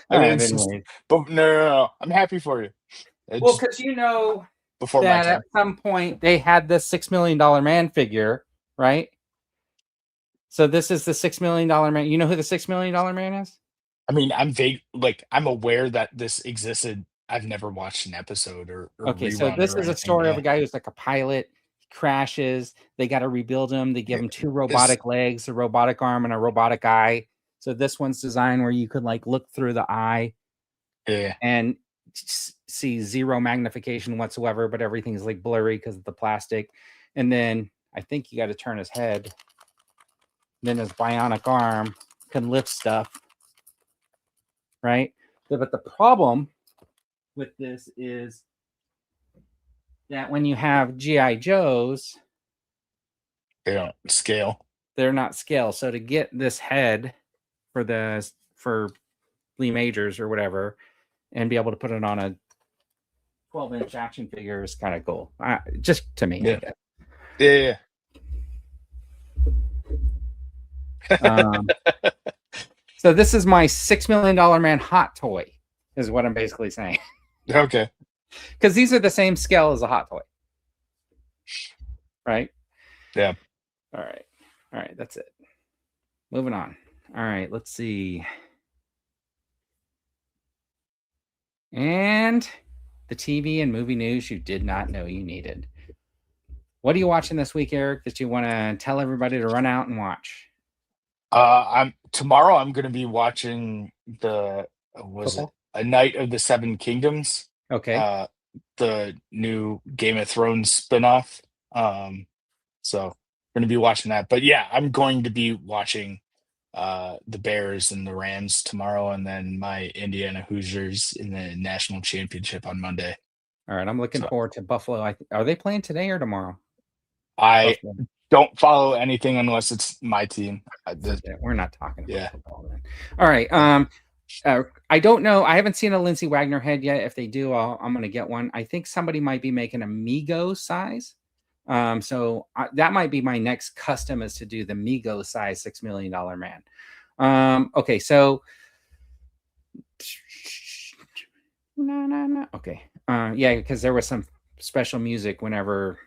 But no, I'm happy for you. Well, because before that at some point they had this $6 million man figure, right? So this is the $6 million man. You know who the $6 million man is? I mean, I'm aware that this existed. I've never watched an episode or okay. So this is a story of a guy who's like a pilot. He crashes. They got to rebuild him. They give him 2 robotic legs, a robotic arm, and a robotic eye. So this one's designed where you could like look through the eye and see zero magnification whatsoever, but everything's like blurry because of the plastic. And then I think you got to turn his head. Then his bionic arm can lift stuff, right? But the problem with this is that when you have GI Joes, they don't scale. They're not scale. So to get this head for Lee Majors or whatever, and be able to put it on a 12-inch action figure is kind of cool. Just to me, Yeah. I guess. So this is my $6 million man hot toy, is what I'm basically saying. Okay. Because these are the same scale as a hot toy. Right? Yeah. All right. That's it. Moving on. All right. Let's see. And the TV and movie news you did not know you needed. What are you watching this week, Eric, that you want to tell everybody to run out and watch? Tomorrow I'm going to be watching A Night of the Seven Kingdoms. Okay. The new Game of Thrones spinoff. So going to be watching that. But yeah, I'm going to be watching the Bears and the Rams tomorrow, and then my Indiana Hoosiers in the national championship on Monday. All right, I'm looking forward to Buffalo. Are they playing today or tomorrow? I don't follow anything unless it's my team. We're not talking about football then. All right. I don't know. I haven't seen a Lindsay Wagner head yet. If they do, I'm going to get one. I think somebody might be making a Mego size. So that might be my next custom, is to do the Mego size $6 million man. Okay, so no. Okay. Yeah, because there was some special music whenever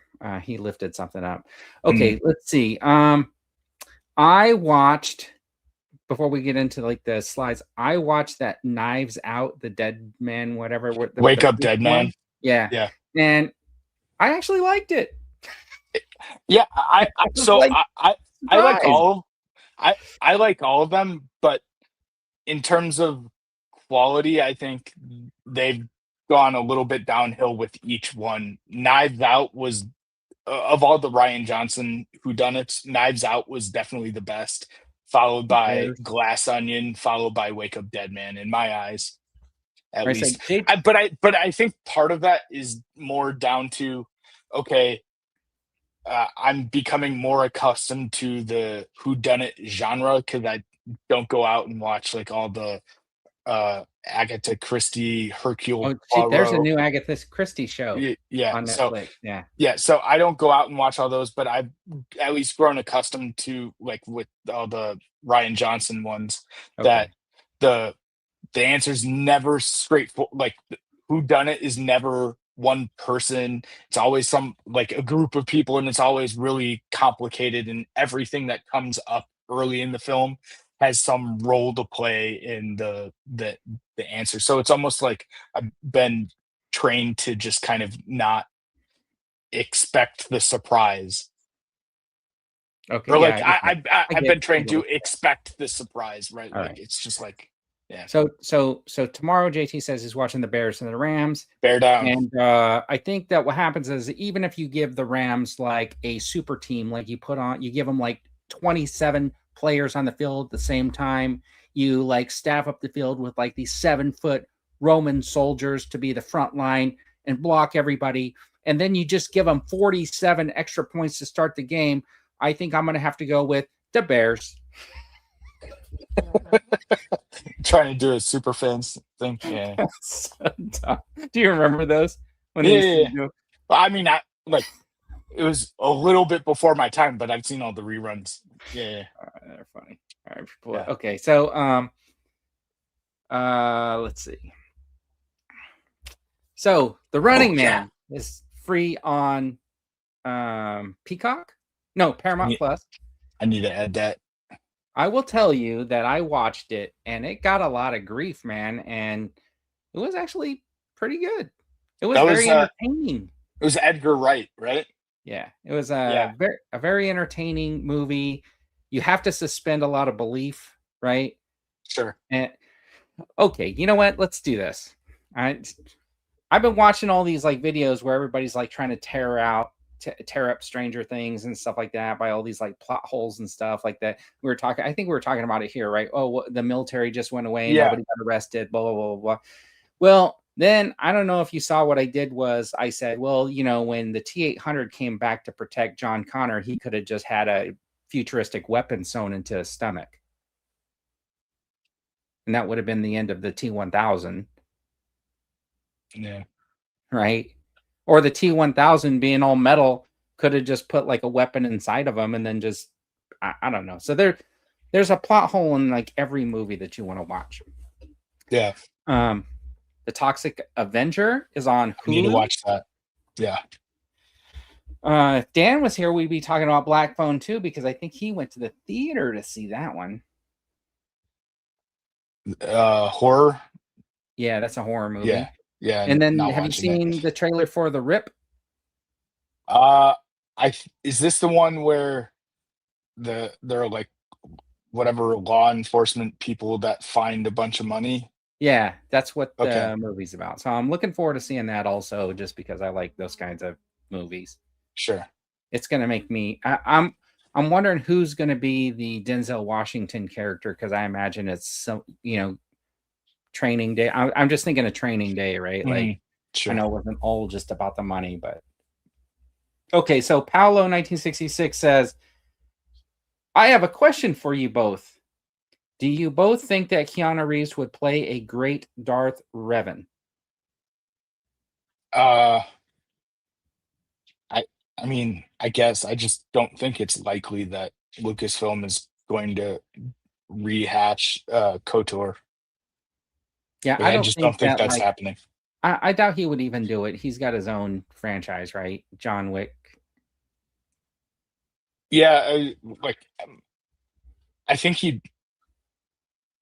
he lifted something up. Okay, let's see. I watched, before we get into like the slides, I watched that Knives Out, the Dead Man, whatever. Wake Up Dead Man. Yeah. And I actually liked it. Yeah, I like all I like all of them, but in terms of quality, I think they've gone a little bit downhill with each one. Knives Out was, of all the Rian Johnson whodunits, Knives Out was definitely the best, followed by Glass Onion, followed by Wake Up Dead Man, in my eyes, at least. But I think part of that is more down to, okay, I'm becoming more accustomed to the whodunit genre, because I don't go out and watch like all the Agatha Christie, Hercule Poirot. There's a new Agatha Christie show on Netflix. So I don't go out and watch all those, but I've at least grown accustomed to, like with all the Rian Johnson ones, that the answer's never straightforward. Like, whodunit is never one person. It's always a group of people, and it's always really complicated, and everything that comes up early in the film has some role to play in the answer. So it's almost like I've been trained to just kind of not expect the surprise. Okay. Or like I've been trained to expect the surprise, right? All like right. It's just like, yeah. So tomorrow JT says he's watching the Bears and the Rams. Bear down. And I think that what happens is, even if you give the Rams like a super team, like you give them like 27 players on the field at the same time, you like staff up the field with like these 7-foot Roman soldiers to be the front line and block everybody, and then you just give them 47 extra points to start the game, I think I'm going to have to go with the Bears. Trying to do a super fans thing. Yeah. So dumb. Do you remember those? Yeah. I mean, it was a little bit before my time, but I've seen all the reruns. Yeah. They're funny. All right. Yeah. Okay. So, let's see. So the Running Man is free on Peacock. No, Paramount Plus. I need to add that. I will tell you that I watched it and it got a lot of grief, man, and it was actually pretty good. It was very entertaining. It was Edgar Wright, right? Yeah, it was a very entertaining movie. You have to suspend a lot of belief, right? Sure. And okay, you know what? Let's do this. I've been watching all these like videos where everybody's like trying to tear up Stranger Things and stuff like that by all these like plot holes and stuff like that. I think we were talking about it here, right? Oh, the military just went away, Yeah. nobody got arrested, blah blah blah blah. Well, then I don't know if you saw what I did was I said, well, when the T-800 came back to protect John Connor, he could have just had a futuristic weapon sewn into his stomach. And that would have been the end of the T-1000. Yeah. Right? Or the T-1000 being all metal could have just put like a weapon inside of him and then just, I don't know. So there's a plot hole in like every movie that you want to watch. Yeah. The Toxic Avenger is on Hulu. I need to watch that. Yeah. If Dan was here, we'd be talking about Black Phone too, because I think he went to the theater to see that one. Horror. Yeah, that's a horror movie. Yeah. Yeah. And then have you seen the trailer for The Rip? Is this the one where they're like whatever law enforcement people that find a bunch of money? Yeah, that's what the Okay. movie's about. So I'm looking forward to seeing that also, just because I like those kinds of movies. Sure. It's gonna make me. I'm wondering who's gonna be the Denzel Washington character, because I imagine it's some Training Day. I'm just thinking of Training Day, right? Like, Sure. I know it wasn't all just about the money, but okay. So Paolo 1966 says, I have a question for you both. Do you both think that Keanu Reeves would play a great Darth Revan? I mean, I guess I just don't think it's likely that Lucasfilm is going to rehash KOTOR. Yeah, Like, I I don't just think don't think that that's like happening. I doubt he would even do it. He's got his own franchise, right? John Wick. Yeah, I think he.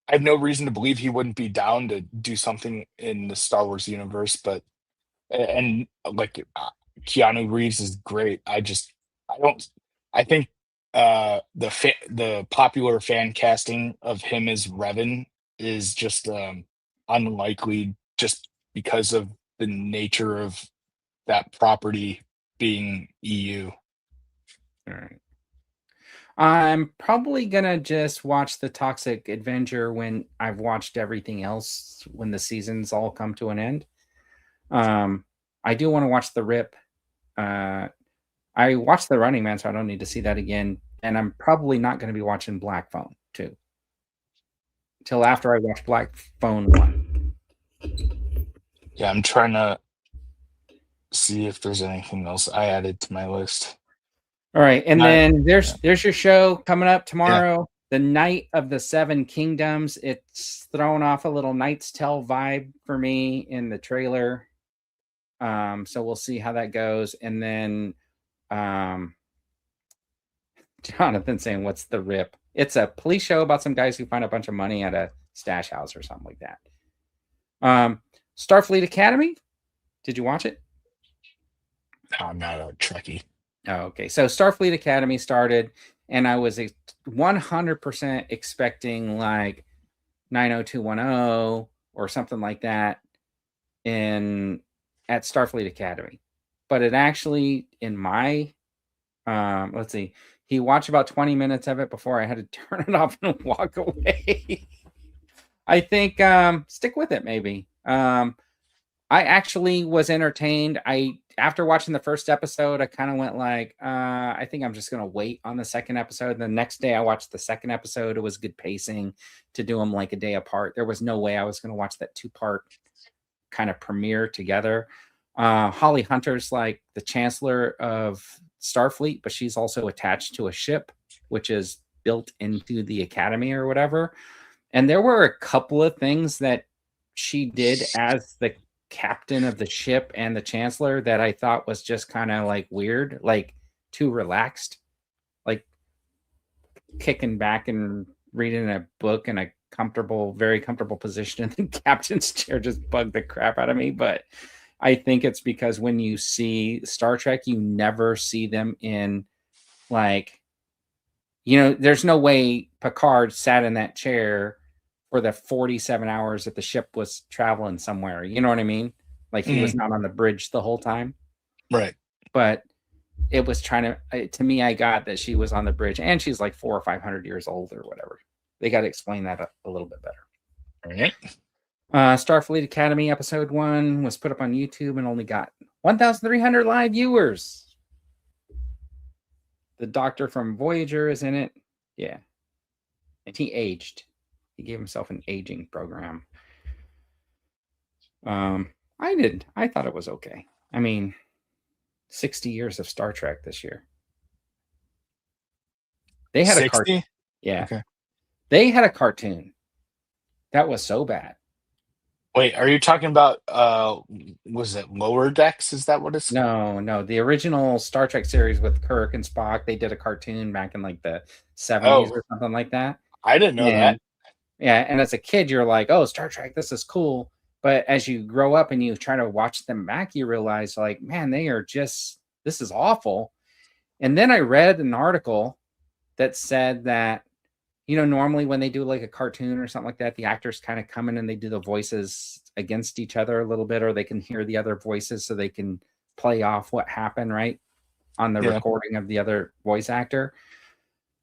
I have no reason to believe he wouldn't be down to do something in the Star Wars universe, but and like Keanu Reeves is great. I don't I think the popular fan casting of him as Revan is just unlikely, just because of the nature of that property being EU. All right. I'm probably gonna just watch the Toxic Avenger when I've watched everything else, when the seasons all come to an end. I do want to watch The Rip. I watched The Running Man, so I don't need to see that again. And I'm probably not going to be watching Black Phone too, till after I watch Black Phone 1. Yeah, I'm trying to see if there's anything else I added to my list. All right, and then there's your show coming up Yeah. tomorrow, The Night of the Seven Kingdoms. It's throwing off a little Knight's Tale vibe for me in the trailer. So we'll see how that goes. And then Jonathan saying, what's The Rip? It's a police show about some guys who find a bunch of money at a stash house or something like that. Starfleet Academy, did you watch it? I'm not a Trekkie. Oh, okay. So Starfleet Academy started, and I was 100% expecting like 90210 or something like that at Starfleet Academy. But it actually, in my, let's see, he watched about 20 minutes of it before I had to turn it off and walk away. I think stick with it, maybe. I actually was entertained. After watching the first episode, I kind of went like, I think I'm just going to wait on the second episode. And the next day I watched the second episode. It was good pacing to do them like a day apart. There was no way I was going to watch that 2-part kind of premiere together. Holly Hunter's like the chancellor of Starfleet, but she's also attached to a ship, which is built into the academy or whatever. And there were a couple of things that she did as the captain of the ship and the chancellor that I thought was just kind of like weird, like too relaxed, like kicking back and reading a book in a very comfortable position in the captain's chair just bugged the crap out of me. But I think it's because when you see Star Trek, you never see them in like, there's no way Picard sat in that chair for the 47 hours that the ship was traveling somewhere. You know what I mean? Like he was not on the bridge the whole time. Right. But it was trying to me, I got that she was on the bridge and she's like 400 or 500 years old or whatever. They got to explain that a little bit better. All right. Starfleet Academy episode 1 was put up on YouTube and only got 1,300 live viewers. The doctor from Voyager is in it. Yeah. And he aged. He gave himself an aging program. I didn't. I thought it was okay. I mean, 60 years of Star Trek this year. They had 60? a cartoon. Yeah. Okay. They had a cartoon. That was so bad. Wait, are you talking about was it Lower Decks? Is that what it's No. The original Star Trek series with Kirk and Spock, they did a cartoon back in like the 70s or something like that. I didn't know that. Yeah, and as a kid, you're like, oh, Star Trek, this is cool. But as you grow up and you try to watch them back, you realize, like, man, this is awful. And then I read an article that said that, normally when they do like a cartoon or something like that, the actors kind of come in and they do the voices against each other a little bit, or they can hear the other voices so they can play off what happened, right, on the recording of the other voice actor.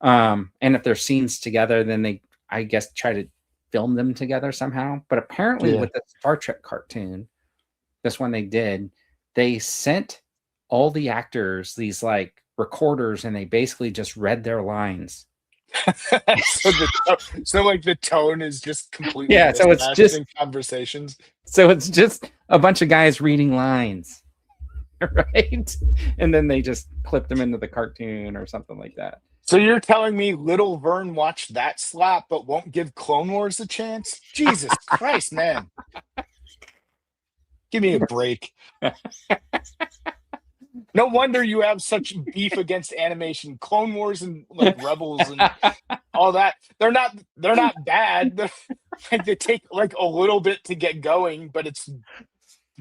And if there's scenes together, then they, I guess, try to film them together somehow. But apparently with the Star Trek cartoon, this one they sent all the actors these like recorders and they basically just read their lines. so like the tone is just completely so it's just in conversations. So it's just a bunch of guys reading lines, right? And then they just clip them into the cartoon or something like that. So you're telling me Little Vern watched that slap but won't give Clone Wars a chance? Jesus Christ, man. Give me a break. No wonder you have such beef against animation. Clone Wars and like Rebels and all that. They're not bad. Like they take like a little bit to get going, but it's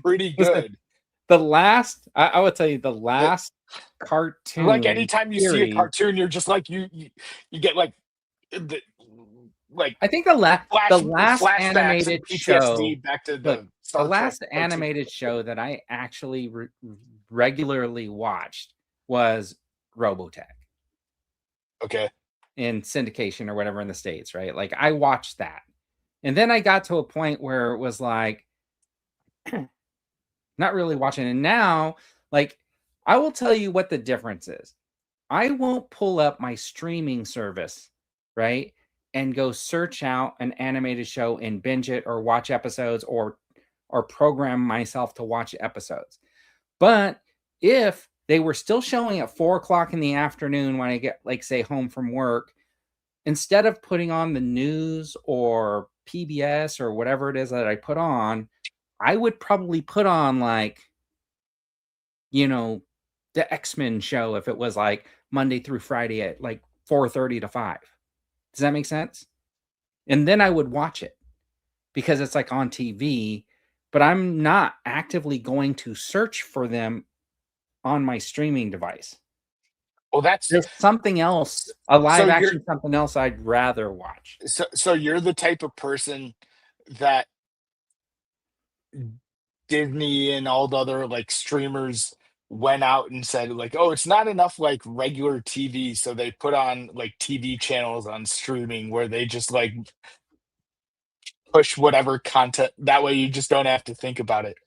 pretty good. The last, I would tell you, the last cartoon. Like anytime you see a cartoon, you're just like you get like I think the last animated show back to the last animated show that I actually regularly watched was Robotech. Okay. In syndication or whatever in the States, right? Like I watched that. And then I got to a point where it was like not really watching. And now, like, I will tell you what the difference is. I won't pull up my streaming service, right? And go search out an animated show and binge it or watch episodes or program myself to watch episodes. But if they were still showing at 4:00 in the afternoon when I get, like, say, home from work, instead of putting on the news or PBS or whatever it is that I put on, I would probably put on like, the X-Men show if it was like Monday through Friday at like 4:30 to 5. Does that make sense? And then I would watch it because it's like on TV, but I'm not actively going to search for them on my streaming device. Well, there's something else, a live action, something else I'd rather watch. So you're the type of person that Disney and all the other like streamers went out and said like, oh, it's not enough like regular TV, so they put on like TV channels on streaming where they just like push whatever content. That way you just don't have to think about it.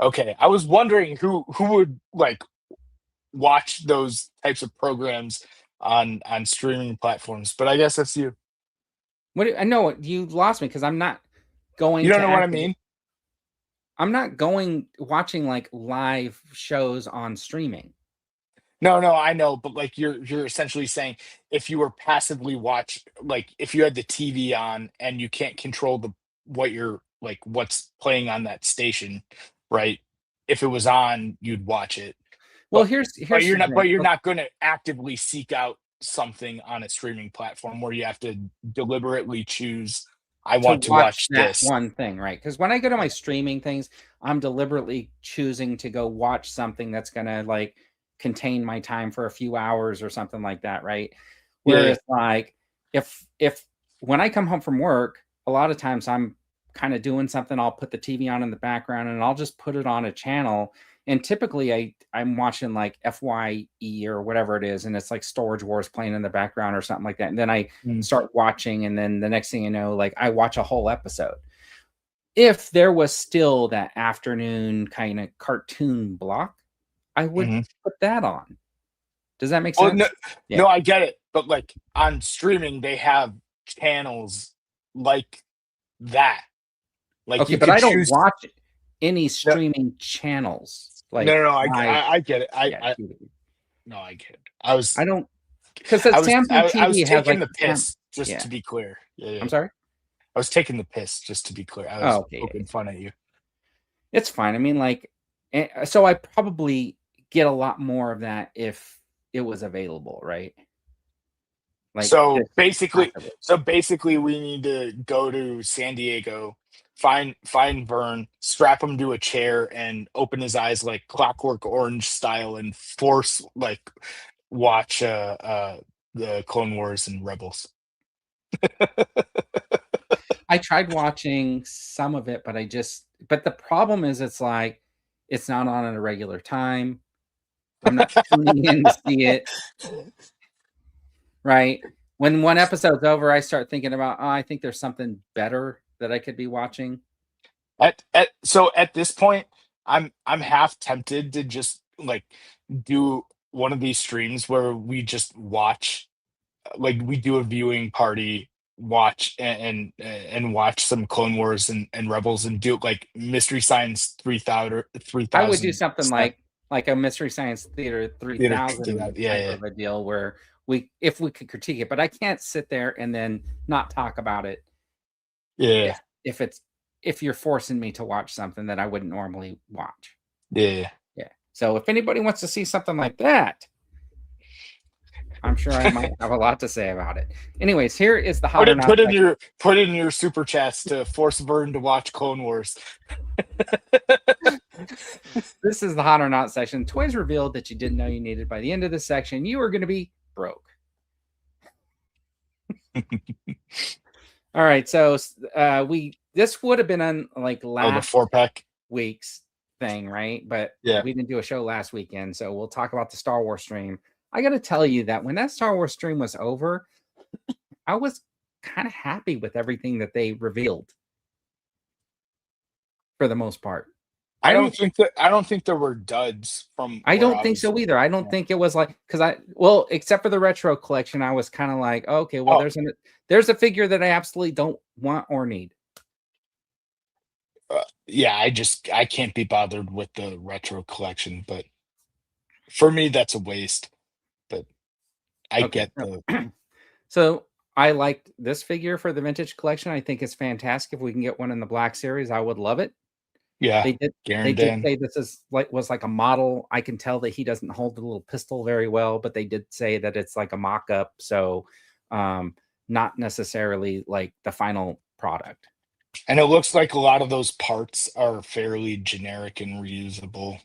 Okay, I was wondering who would like watch those types of programs on streaming platforms, but I guess that's you. I know you lost me because I'm not going. You don't know what I mean? I'm not watching like live shows on streaming. No, I know, but like you're essentially saying if you were passively like if you had the TV on and you can't control what's playing on that station, right? If it was on, you'd watch it. Well, but, here's you're not going to actively seek out something on a streaming platform where you have to deliberately choose. I want to watch this one thing, right? Because when I go to my streaming things, I'm deliberately choosing to go watch something that's gonna like contain my time for a few hours or something like that, right? Whereas like if when I come home from work, a lot of times I'm kind of doing something, I'll put the TV on in the background and I'll just put it on a channel. And typically I'm watching like FYE or whatever it is, and it's like Storage Wars playing in the background or something like that. And then I start watching, and then the next thing you know, like I watch a whole episode. If there was still that afternoon kind of cartoon block, I would put that on. Does that make sense? No, I get it. But like on streaming, they have channels like that. Like Okay, you but could I don't choose. watch any streaming channels. Like No, I get it. yeah, No, I get it. I was I don't, because the Samsung I was TV has taking like the piss, just to be clear. I'm sorry. I was taking the piss, just to be clear. I was poking fun at you. It's fine. I mean, like, so I probably get a lot more of that if it was available, right? Like, so basically, we need to go to San Diego, find Vern, strap him to a chair, and open his eyes like Clockwork Orange style, and force like watch the Clone Wars and Rebels. I tried watching some of it, but the problem is it's like it's not on at a regular time. I'm not tuning in to see it. Right. When one episode's over, I start thinking about, I think there's something better that I could be watching. So at this point, I'm half tempted to just like do one of these streams where we just watch, like we do a viewing party, watch and watch some Clone Wars and Rebels, and do like Mystery Science 3000. I would do something like a Mystery Science Theater 3000 type of a deal where if we could critique it, but I can't sit there and then not talk about it. Yeah. If you're forcing me to watch something that I wouldn't normally watch. Yeah. So if anybody wants to see something like that, I'm sure I might have a lot to say about it. Anyways, here is the hot or not. Put in your super chats to force Vern to watch Clone Wars. This is the hot or not section. Toys revealed that you didn't know you needed. By the end of this section, you are going to be broke. All right, so this would have been on like last the 4-pack week's thing, right? But yeah, we didn't do a show last weekend, so we'll talk about the Star Wars stream. I got to tell you that when that Star Wars stream was over, I was kind of happy with everything that they revealed for the most part. I don't think there were duds from. I don't think so either. I don't think it was like, except for the retro collection, I was kind of like, okay, well, there's a figure that I absolutely don't want or need. Yeah, I can't be bothered with the retro collection, but for me, that's a waste. But I get the. So I liked this figure for the vintage collection. I think it's fantastic. If we can get one in the Black Series, I would love it. Yeah, they did say this was like a model. I can tell that he doesn't hold the little pistol very well, but they did say that it's like a mock-up, so not necessarily like the final product. And it looks like a lot of those parts are fairly generic and reusable.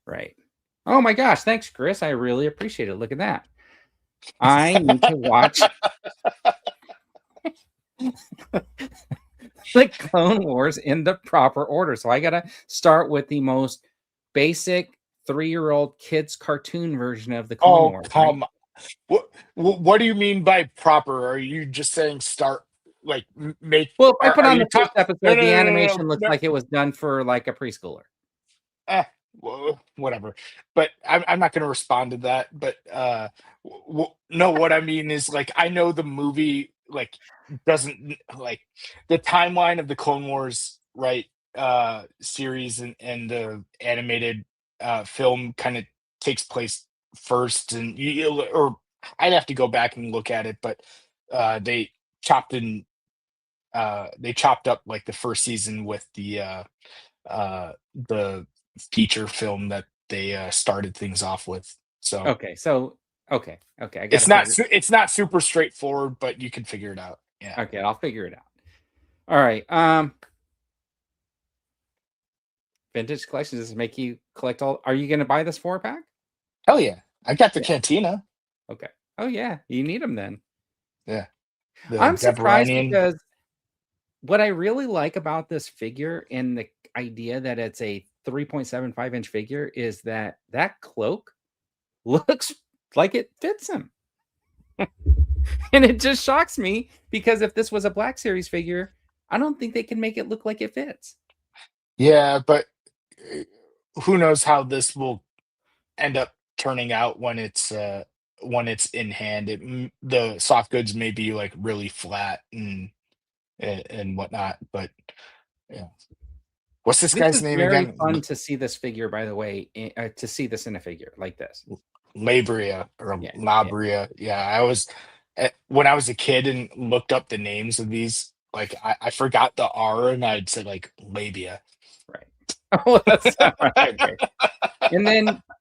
Right. Oh my gosh, thanks, Chris. I really appreciate it. Look at that. I need to watch the Clone Wars in the proper order. So I got to start with the most basic 3-year-old kids cartoon version of the Clone Wars. Come on. What do you mean by proper? Are you just saying start like make? Well, if I put on the first episode, the animation looks like it was done for like a preschooler. Whatever. But I'm not going to respond to that. But no, what I mean is like I know the movie like doesn't like the timeline of the Clone Wars series and the animated film kind of takes place first, and or I'd have to go back and look at it, but they chopped up like the first season with the feature film that they started things off with. So okay. It's not super straightforward, but you can figure it out. Yeah. Okay, I'll figure it out. All right. Vintage collections, does it make you collect all? Are you going to buy this 4-pack? Hell yeah. I got the Cantina. Okay. Oh yeah, you need them then. Yeah. I'm surprised because what I really like about this figure and the idea that it's a 3.75-inch figure is that that cloak looks like it fits him. And it just shocks me because if this was a Black Series figure, I don't think they can make it look like it fits. Yeah, but uh, who knows how this will end up turning out when it's in hand. The soft goods may be like really flat and whatnot, but yeah. What's this This guy's is name very again? fun to see this figure, by the way, to see this in a figure like this. Labria or Yeah, yeah, Labria. Yeah, I was when I was a kid and looked up the names of these, like I forgot the R and I'd say like labia. right. Oh, that's right. Okay.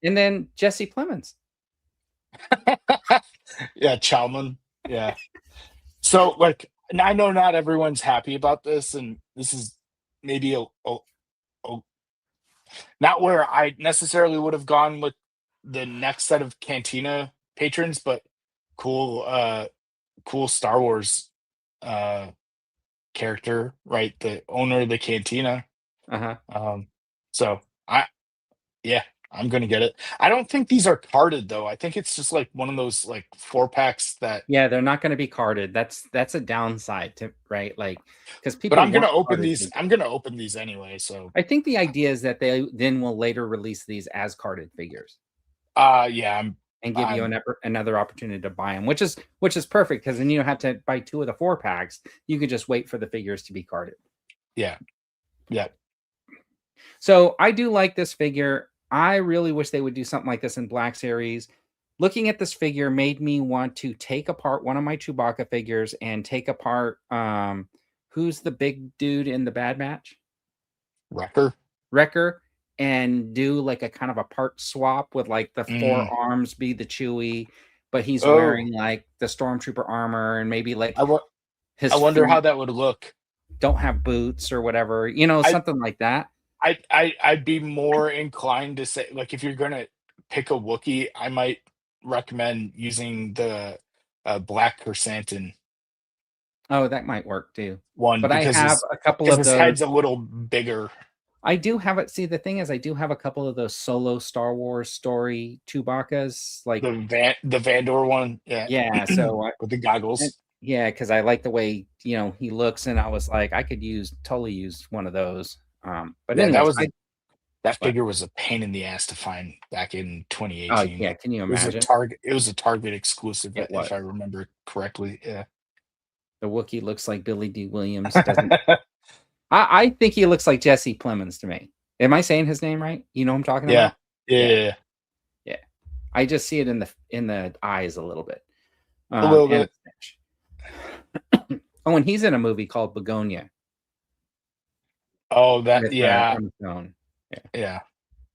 And then Jesse Plemons. Yeah, Chalman. Yeah. So like, and I know not everyone's happy about this, and this is maybe a not where I necessarily would have gone with the next set of Cantina patrons, but cool, cool Star Wars uh character, right? The owner of the Cantina. Uh-huh. So yeah, I'm gonna get it. I don't think these are carded though. I think it's just like one of those like 4 packs that. Yeah, they're not going to be carded. That's a downside to right, like because But people I'm gonna want open carded these. figures. I'm gonna open these anyway. So I think the idea is that they then will later release these as carded figures yeah, and give you I'm another opportunity to buy them, which is perfect because then you don't have to buy 2 of the 4 packs. You could just wait for the figures to be carded. yeah, yeah. So I do like this figure. I really wish they would do something like this in Black Series. Looking at this figure made me want to take apart one of my Chewbacca figures and take apart who's the big dude in the Bad Batch? Wrecker. Wrecker, and do like a kind of a part swap with like the 4 Mm. arms be the Chewie, but he's Oh, wearing like the stormtrooper armor and maybe like I wa- I his wonder how feet that would look. don't have boots or whatever, I something like that. I'd be more inclined to say like if you're gonna pick a Wookiee, I might recommend using the Black Chrysanthemum Oh, that might work too. one But I have a couple because of his those. head's a little bigger. I do have it. See, the thing is, I do have a couple of those solo Star Wars story Chewbacca's. Like, The Vandor one, yeah, yeah. So, with the goggles. yeah, because I like the way he looks, and I was like, I could totally use one of those. But Yeah, anyways, that but figure was a pain in the ass to find back in oh 2018. yeah, can you It was a imagine? Target. It was a Target exclusive, It was. if I remember correctly. Yeah. The Wookiee looks like Billy D. Williams. Doesn't I think he looks like Jesse Plemons to me. Am I saying his name right? You know what I'm talking Yeah. about? Yeah. Yeah, Yeah. yeah. I just see it in the eyes a little bit. A little And bit. oh, and he's in a movie called Begonia Oh, that. with Yeah. Emma Stone. Yeah, Yeah.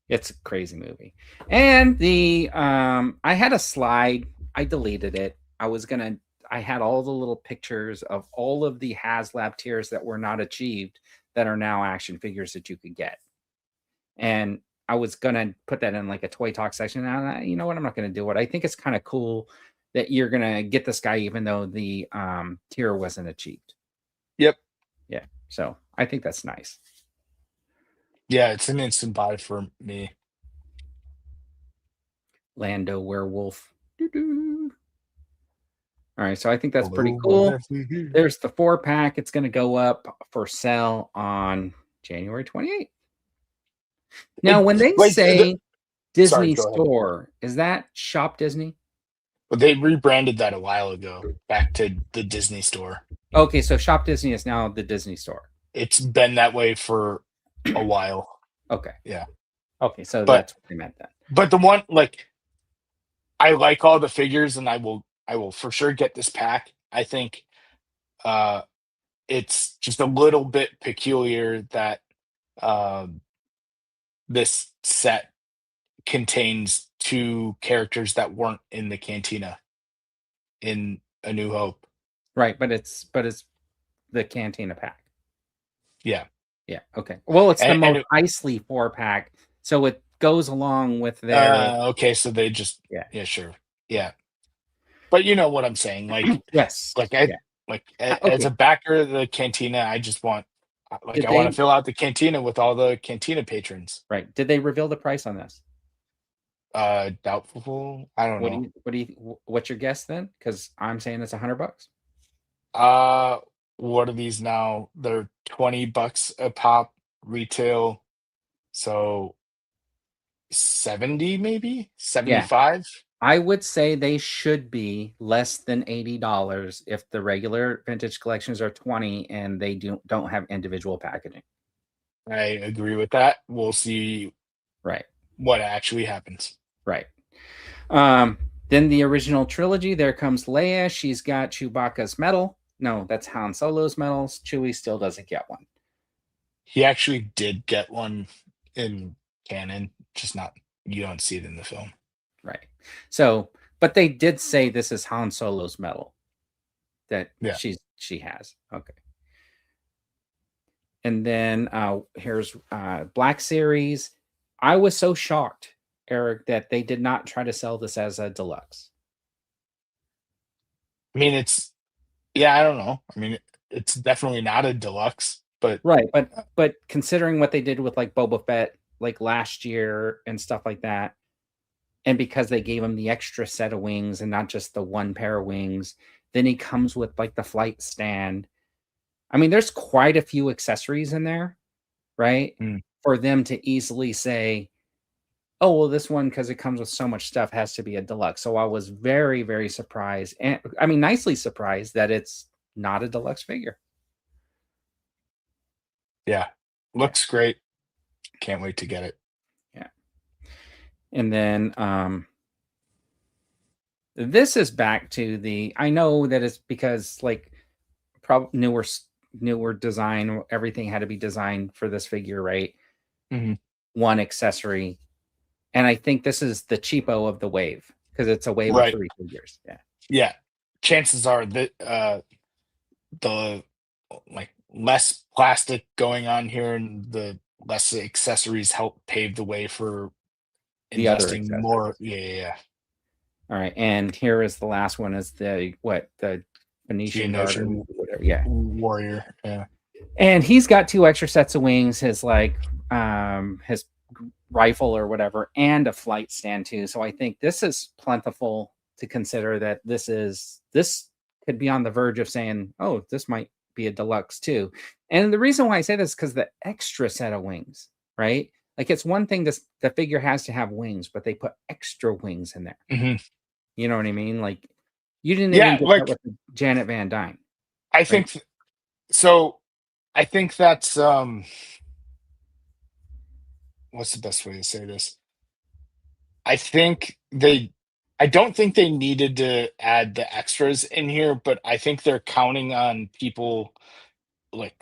it's a crazy movie. And the I had a slide. I deleted it. I had all the little pictures of all of the HasLab tiers that were not achieved that are now action figures that you could get. And I was gonna put that in like a toy talk section. And you know what? I'm not gonna do it. I think it's kind of cool that you're gonna get this guy even though the tier wasn't achieved. Yep. Yeah. So I think that's nice. Yeah. It's an instant buy for me. Lando werewolf. Doo-doo. All right, so I think that's pretty Hello, what cool. have we here? There's the 4-pack. It's going to go up for sale on January 28th. Now, when they Wait, say Disney go ahead. Store, is that Shop Disney? But they rebranded that a while ago back to the Disney Store. Okay, so Shop Disney is now the Disney Store. It's been that way for a while. Okay. Yeah. Okay, so But- that's what they meant then. But the one like I like all the figures and I will for sure get this pack. I think it's just a little bit peculiar that this set contains 2 characters that weren't in the cantina in A New Hope. Right, but it's the Cantina pack. Yeah. Yeah, okay. Well, it's the And most Isley 4-pack, so it goes along with their Okay, so they just Yeah. yeah, sure. Yeah. But you know what I'm saying, like yes. like Yeah. Like as Okay. a backer of the cantina, I just want Did I want to they fill out the cantina with all the cantina patrons. right? Did they reveal the price on this? Doubtful. I don't know. What's your guess then? Because I'm saying it's $100. Uh, what are these now? They're $20 a pop retail. So 70 maybe? Yeah. 75? I would say they should be less than $80 if the regular vintage collections are 20 and they don't have individual packaging. I agree with that. We'll see Right. what actually happens. Right. Um, then the original trilogy, there comes Leia. She's got Chewbacca's medal. No, that's Han Solo's medals. Chewie still doesn't get one. He actually did get one in canon, just not you don't see it in the film. Right. So, but they did say this is Han Solo's medal that Yeah. she has. Okay. And then here's Black Series. I was so shocked, Eric, that they did not try to sell this as a deluxe. I mean, I don't know. I mean, it's definitely not a deluxe, but Right, but considering what they did with like Boba Fett like last year and stuff like that, and because they gave him the extra set of wings and not just the one pair of wings, then he comes with like the flight stand. I mean, there's quite a few accessories in there, right? mm, For them to easily say, oh, well, this one, because it comes with so much stuff, has to be a deluxe. So I was very, very surprised. And I mean, nicely surprised that it's not a deluxe figure. yeah, looks great. Can't wait to get it. Yeah. And then this is back to the, I know that it's because like probably newer design, everything had to be designed for this figure, right? Mhm. One accessory. And I think this is the cheapo of the wave because it's a wave of Right. 3 figures. Yeah. Yeah. Chances are that the like less plastic going on here and the less accessories help pave the way for The other investing more. accessories. Yeah. All right. And here is the last one is the Phoenician Guard or Geonosian whatever. Yeah. warrior. Yeah. And he's got 2 extra sets of wings, his like his rifle or whatever, and a flight stand too. So I think this is plentiful to consider that this could be on the verge of saying, oh, this might be a deluxe too. And the reason why I say this is because the extra set of wings, right? Like it's one thing this the figure has to have wings, but they put extra wings in there. Mhm. You know what I mean? Like you didn't even Yeah. get that Like with Janet Van Dyne, I right? think so. I think that's what's the best way to say this? I think I don't think they needed to add the extras in here, but I think they're counting on people like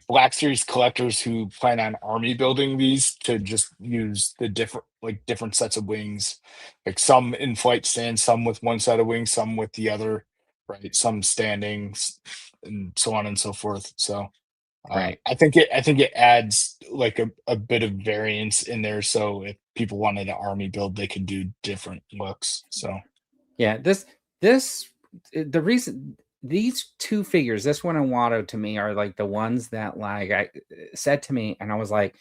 Black Series collectors who plan on army building these to just use the different sets of wings, like some in flight stand, some with one set of wings, some with the other, right? Some standings and so on and so forth. So Right. I think it adds like a bit of variance in there. So if people wanted an army build, they could do different looks. So Yeah, this the reason these 2 figures, this one and Watto to me are like the ones that like I said to me and I was like,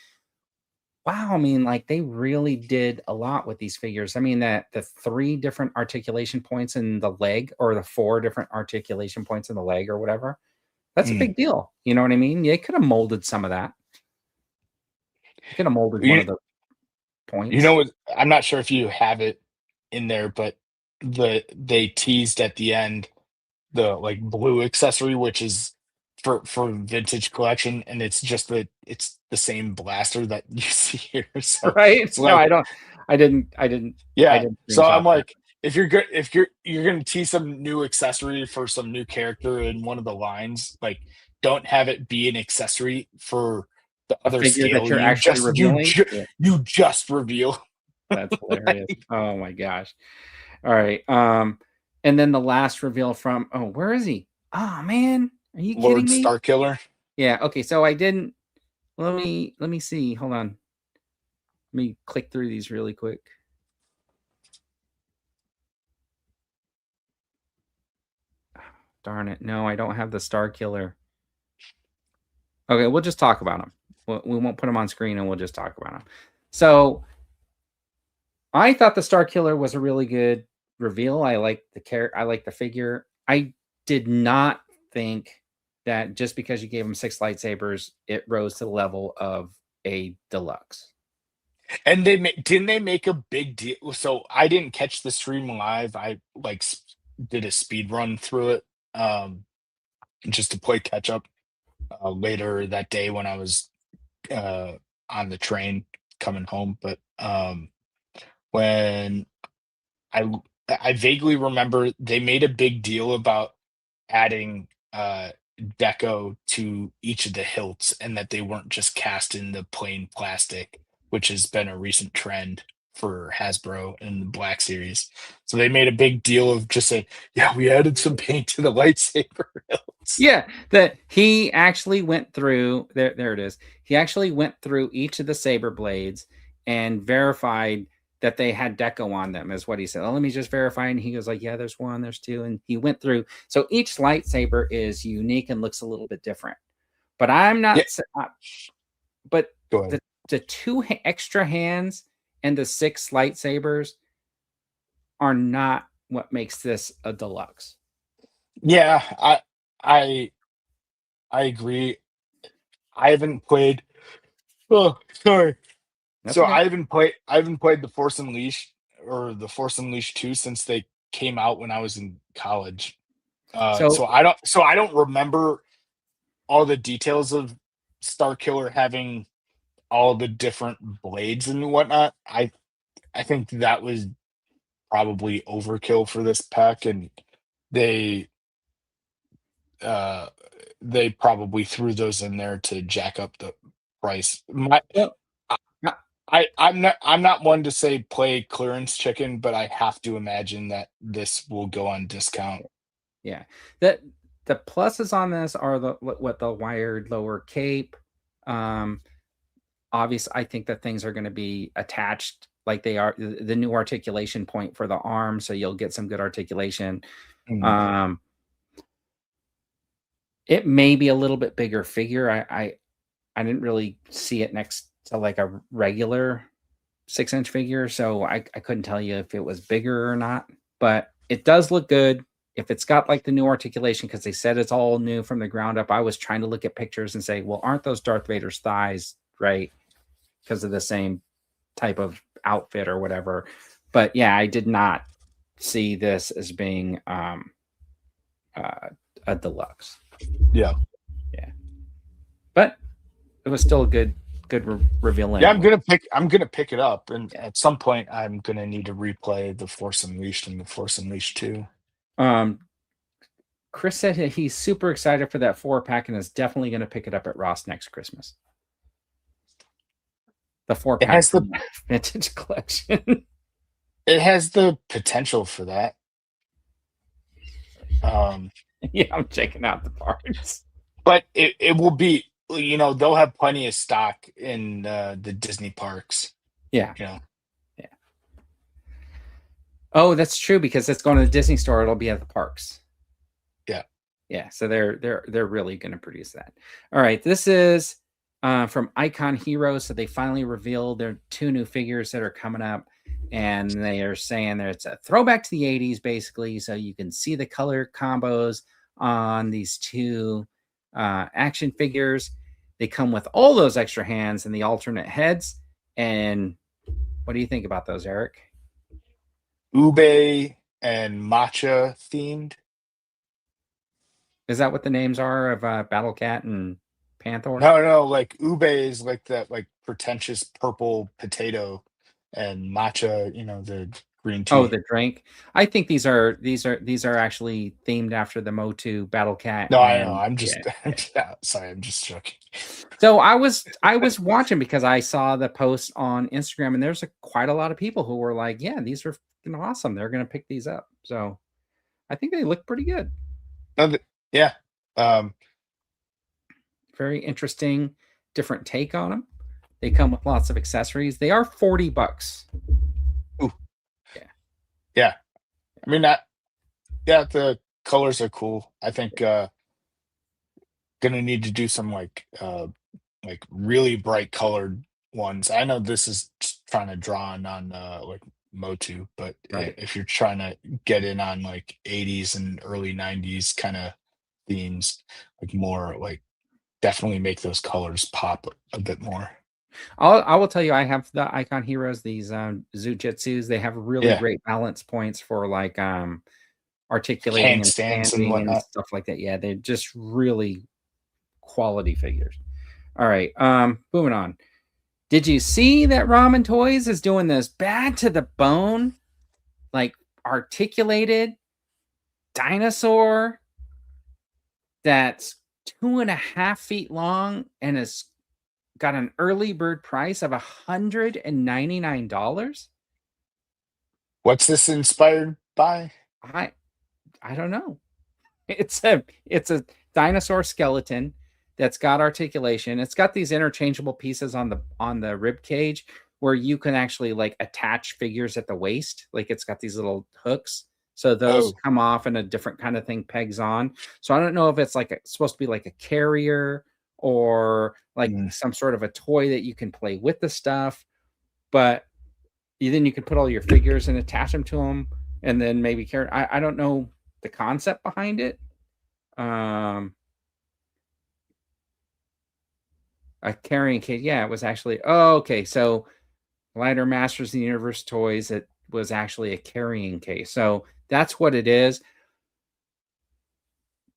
wow, I mean, like they really did a lot with these figures. I mean, that the 3 different articulation points in the leg or the 4 different articulation points in the leg or whatever. That's a mm. big deal. You know what I mean? They could have molded some of that. They could have molded one you of the you points. know what? I'm not sure if you have it in there, but they teased at the end the like blue accessory, which is for vintage collection, and it's the same blaster that you see here. So Right? it's No, like I yeah. didn't So screenshot I'm that. like, if you're good, if you're gonna tease some new accessory for some new character in one of the lines, like don't have it be an accessory for the A other figure that scale you're actually revealing. Yeah. you just reveal. That's hilarious. Oh my gosh. All right. And then the last reveal from where is he? Oh man, are you kidding Lord me? Starkiller. Yeah, okay. So I didn't let me see. Hold on. Let me click through these really quick. darn it. No, I don't have the Star Killer. Okay, we'll just talk about them. We won't put them on screen, and we'll just talk about them. So I thought the Star Killer was a really good reveal. I like I like the figure. I did not think that just because you gave him 6 lightsabers, it rose to the level of a deluxe. And didn't they make a big deal? So I didn't catch the stream live. I like did a speed run through it, just to play catch up later that day when I was on the train coming home. But when I I vaguely remember they made a big deal about adding deco to each of the hilts, and that they weren't just cast in the plain plastic, which has been a recent trend for Hasbro in the Black Series. So they made a big deal of just saying, "Yeah, we added some paint to the lightsaber hilts." Yeah, that he actually went through there it is. He actually went through each of the saber blades and verified that they had deco on them, is what he said. Oh, let me just verify. And he goes like, yeah, there's 1, there's 2. And he went through. So each lightsaber is unique and looks a little bit different. But I'm not, but the 2 extra hands and the 6 lightsabers are not what makes this a deluxe. Yeah, I agree. I haven't played. Oh, sorry. That's okay. I haven't played the Force Unleashed or the Force Unleashed 2 since they came out when I was in college. So I don't remember all the details of Star Killer having all the different blades and whatnot. I think that was probably overkill for this pack, and they they probably threw those in there to jack up the price. I'm not one to say play clearance chicken, but I have to imagine that this will go on discount. Yeah. The pluses on this are the wired lower cape. Obviously, I think that things are going to be attached like they are the new articulation point for the arm, so you'll get some good articulation. It may be a little bit bigger figure. I didn't really see it next to like a regular 6-inch figure, so I couldn't tell you if it was bigger or not, but it does look good. If it's got like the new articulation, because they said it's all new from the ground up. I was trying to look at pictures and say, well, aren't those Darth Vader's thighs, right? Because of the same type of outfit or whatever. But yeah, I did not see this as being a deluxe. Yeah. But it was still a good reveal. Yeah, I'm gonna pick it up, and at some point I'm gonna need to replay the Force Unleashed and the Force Unleashed 2. Chris said he's super excited for that 4-pack and is definitely going to pick it up at Ross next Christmas. The 4-pack has the vintage collection. It has the potential for that. Yeah, I'm checking out the parts. But it will be, they'll have plenty of stock in the Disney parks. Yeah. Yeah. Oh, that's true, because it's going to the Disney store. It'll be at the parks. Yeah. Yeah. So they're really going to produce that. All right. This is from Icon Heroes. So they finally revealed their 2 new figures that are coming up, and they are saying that it's a throwback to the 80s, basically. So you can see the color combos on these 2 action figures. They come with all those extra hands and the alternate heads. And what do you think about those, Eric? Ube and matcha themed. Is that what the names are of Battle Cat and Panther? No, like Ube is like that like pretentious purple potato, and matcha, the green tea. Oh, the drink. I think these are actually themed after the Motu Battle Cat. No, I know. I'm just sorry, I'm just joking. So I was watching because I saw the post on Instagram, and there's quite a lot of people who were like, yeah, these are awesome. They're going to pick these up. So I think they look pretty good. Yeah. Very interesting, different take on them. They come with lots of accessories. They are $40. Ooh. Yeah. I mean, the colors are cool. I think gonna need to do some like really bright colored ones. I know this is trying to draw on like Motu, but Right. if you're trying to get in on like 80s and early 90s kind of themes, like more like definitely make those colors pop a bit more. I will tell you, I have the Icon Heroes, these Zujitsus. They have really Yeah, great balance points for like articulating and handstands and standing and whatnot. stuff like that. Yeah, they're just really quality figures. All right, moving on. Did you see that Ramen Toys is doing this bad to the bone, like articulated dinosaur that's 2.5 feet long and has got an early bird price of $199? What's this inspired by? I I don't know. It's a dinosaur skeleton that's got articulation. It's got these interchangeable pieces on the rib cage where you can actually like attach figures at the waist. Like it's got these little hooks. So those Oh, come off and a different kind of thing pegs on. So I don't know if it's like supposed to be like a carrier or like mm, some sort of a toy that you can play with the stuff, but then you can put all your figures and attach them to them and then maybe carry. I don't know the concept behind it. Um, a carrying case. Yeah, it was actually. Oh, okay. So Lighter Masters of the Universe toys. It was actually a carrying case. So that's what it is.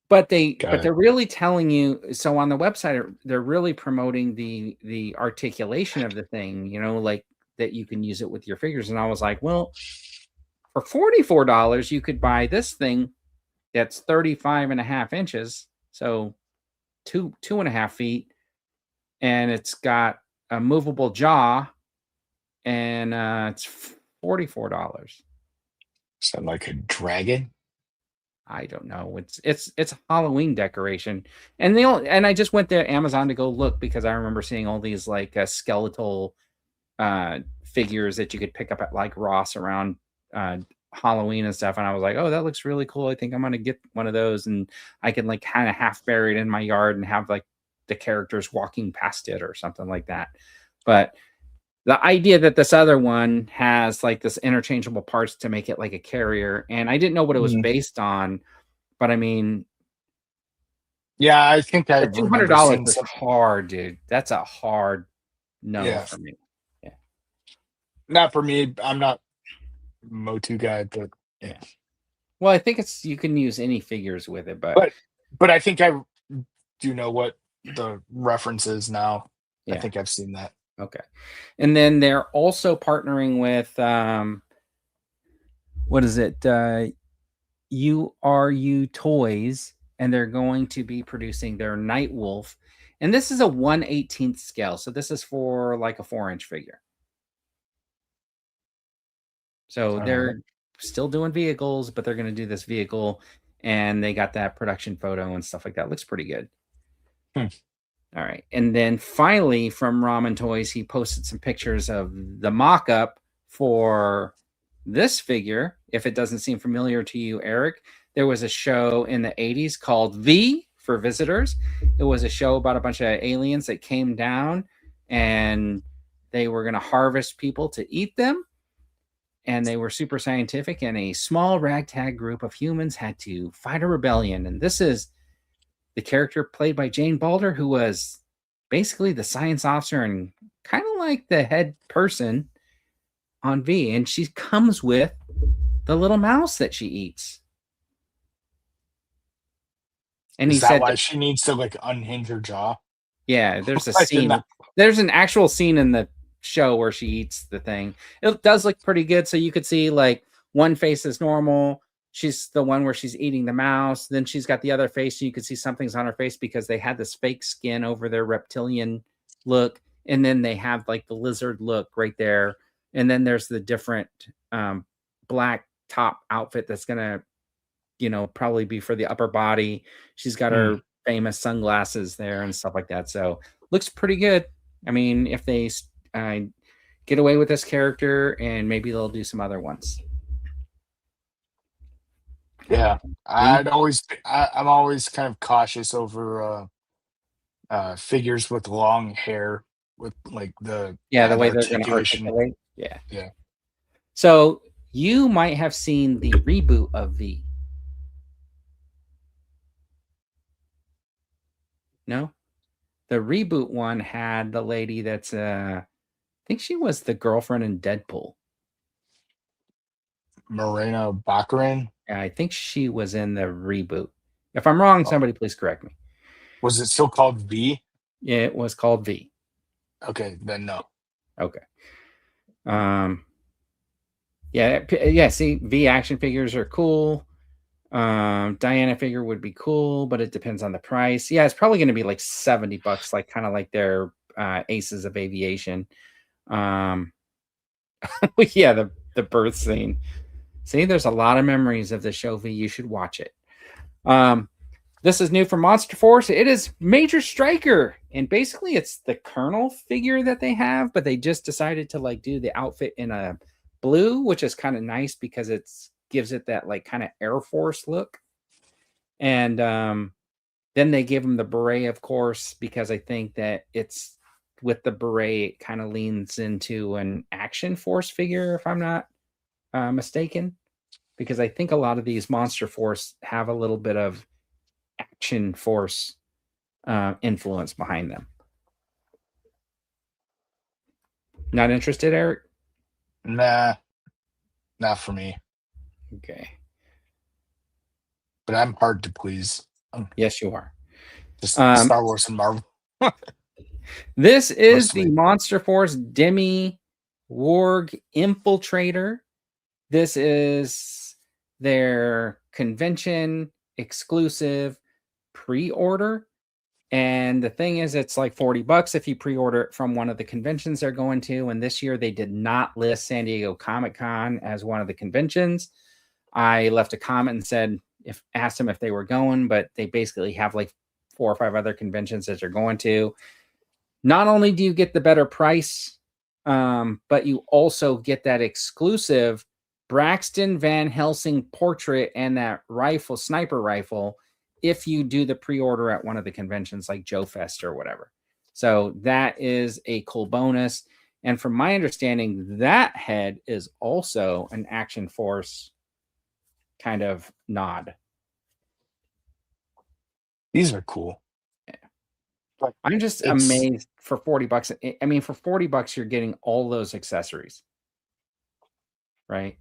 But got they're it. really telling you. So on the website, they're really promoting the articulation of the thing. You know, like that you can use it with your figures. And I was like, well, for $44, you could buy this thing that's 35.5 inches. So 2.5 feet, and it's got a movable jaw, and it's $44. Sound like a dragon? I don't know. It's a Halloween decoration, and and I just went to Amazon to go look because I remember seeing all these like skeletal figures that you could pick up at like Ross around Halloween and stuff, and I was like, oh, that looks really cool. I think I'm gonna get one of those, and I can like kind of half bury it in my yard and have like the characters walking past it or something like that. But the idea that this other one has like this interchangeable parts to make it like a carrier, and I didn't know what it was Mm. based on, but I mean, Yeah, I think I the two hundred remember dollars seeing is some. hard, dude. That's a hard no Yeah, for me. Yeah, not for me. I'm not Motu guy, but yeah. yeah. Well, I think it's you can use any figures with it, but But I think I do know what the reference is now. I yeah, think I've seen that. okay. And then they're also partnering with what is it? URU Toys, and they're going to be producing their Night Wolf. And this is a 1/18th scale. So this is for like a 4-inch figure. So All right. they're still doing vehicles, but they're going to do this vehicle. And they got that production photo and stuff like that. Looks pretty good. Hmm. All right. And then finally, from Ramen Toys, he posted some pictures of the mock up for this figure. If it doesn't seem familiar to you, Eric, there was a show in the 80s called V for Visitors. It was a show about a bunch of aliens that came down and they were going to harvest people to eat them. And they were super scientific, and a small ragtag group of humans had to fight a rebellion. And this is the character played by Jane Balder, who was basically the science officer and kind of like the head person on V. And she comes with the little mouse that she eats. And he Is that said, why she needs to like unhinge her jaw? yeah, there's a Like in scene. that. There's an actual scene in the show where she eats the thing. It does look pretty good. So you could see like one face is normal. She's the one where she's eating the mouse. Then she's got the other face. So you could see something's on her face because they had this fake skin over their reptilian look. And then they have like the lizard look right there. And then there's the different black top outfit that's going to, probably be for the upper body. She's got Hmm. her famous sunglasses there and stuff like that. So looks pretty good. I mean, if they get away with this character, and maybe they'll do some other ones. Yeah, V? I'm always kind of cautious over figures with long hair with like the Yeah, the head way they're gonna articulation. articulate. Yeah. Yeah, So you might have seen the reboot of V. No? The reboot one had the lady that's I think she was the girlfriend in Deadpool. Morena Baccarin. I think she was in the reboot. If I'm wrong, Oh, somebody please correct me. was it still called V? It was called V. Okay, then no. Okay. Yeah, see, V action figures are cool. Diana figure would be cool, but it depends on the price. Yeah, it's probably going to be like $70, like kind of like their Aces of Aviation. Um, yeah, the birth scene. See, there's a lot of memories of the show V. You should watch it. This is new from Monster Force. It is Major Striker, and basically it's the Colonel figure that they have, but they just decided to like do the outfit in a blue, which is kind of nice because it's gives it that like kind of Air Force look. And then they give him the beret, of course, because I think that it's with the beret, it kind of leans into an Action Force figure, if I'm not mistaken, because I think a lot of these Monster Force have a little bit of Action Force influence behind them. Not interested, Eric? Nah, not for me. Okay. But I'm hard to please. Yes, you are. Just Star Wars and Marvel. This is Mostly. the Monster Force Demi Warg Infiltrator. This is their convention exclusive pre-order. And the thing is, it's like $40 if you pre-order it from one of the conventions they're going to. And this year they did not list San Diego Comic-Con as one of the conventions. I left a comment and said, asked them if they were going, but they basically have like 4 or 5 other conventions that they're going to. Not only do you get the better price, but you also get that exclusive Braxton Van Helsing portrait and that sniper rifle if you do the pre-order at one of the conventions like Joe Fest or whatever. So that is a cool bonus. And from my understanding, that head is also an Action Force kind of nod. These are cool. But I'm just amazed for $40. I mean, for $40, you're getting all those accessories, right?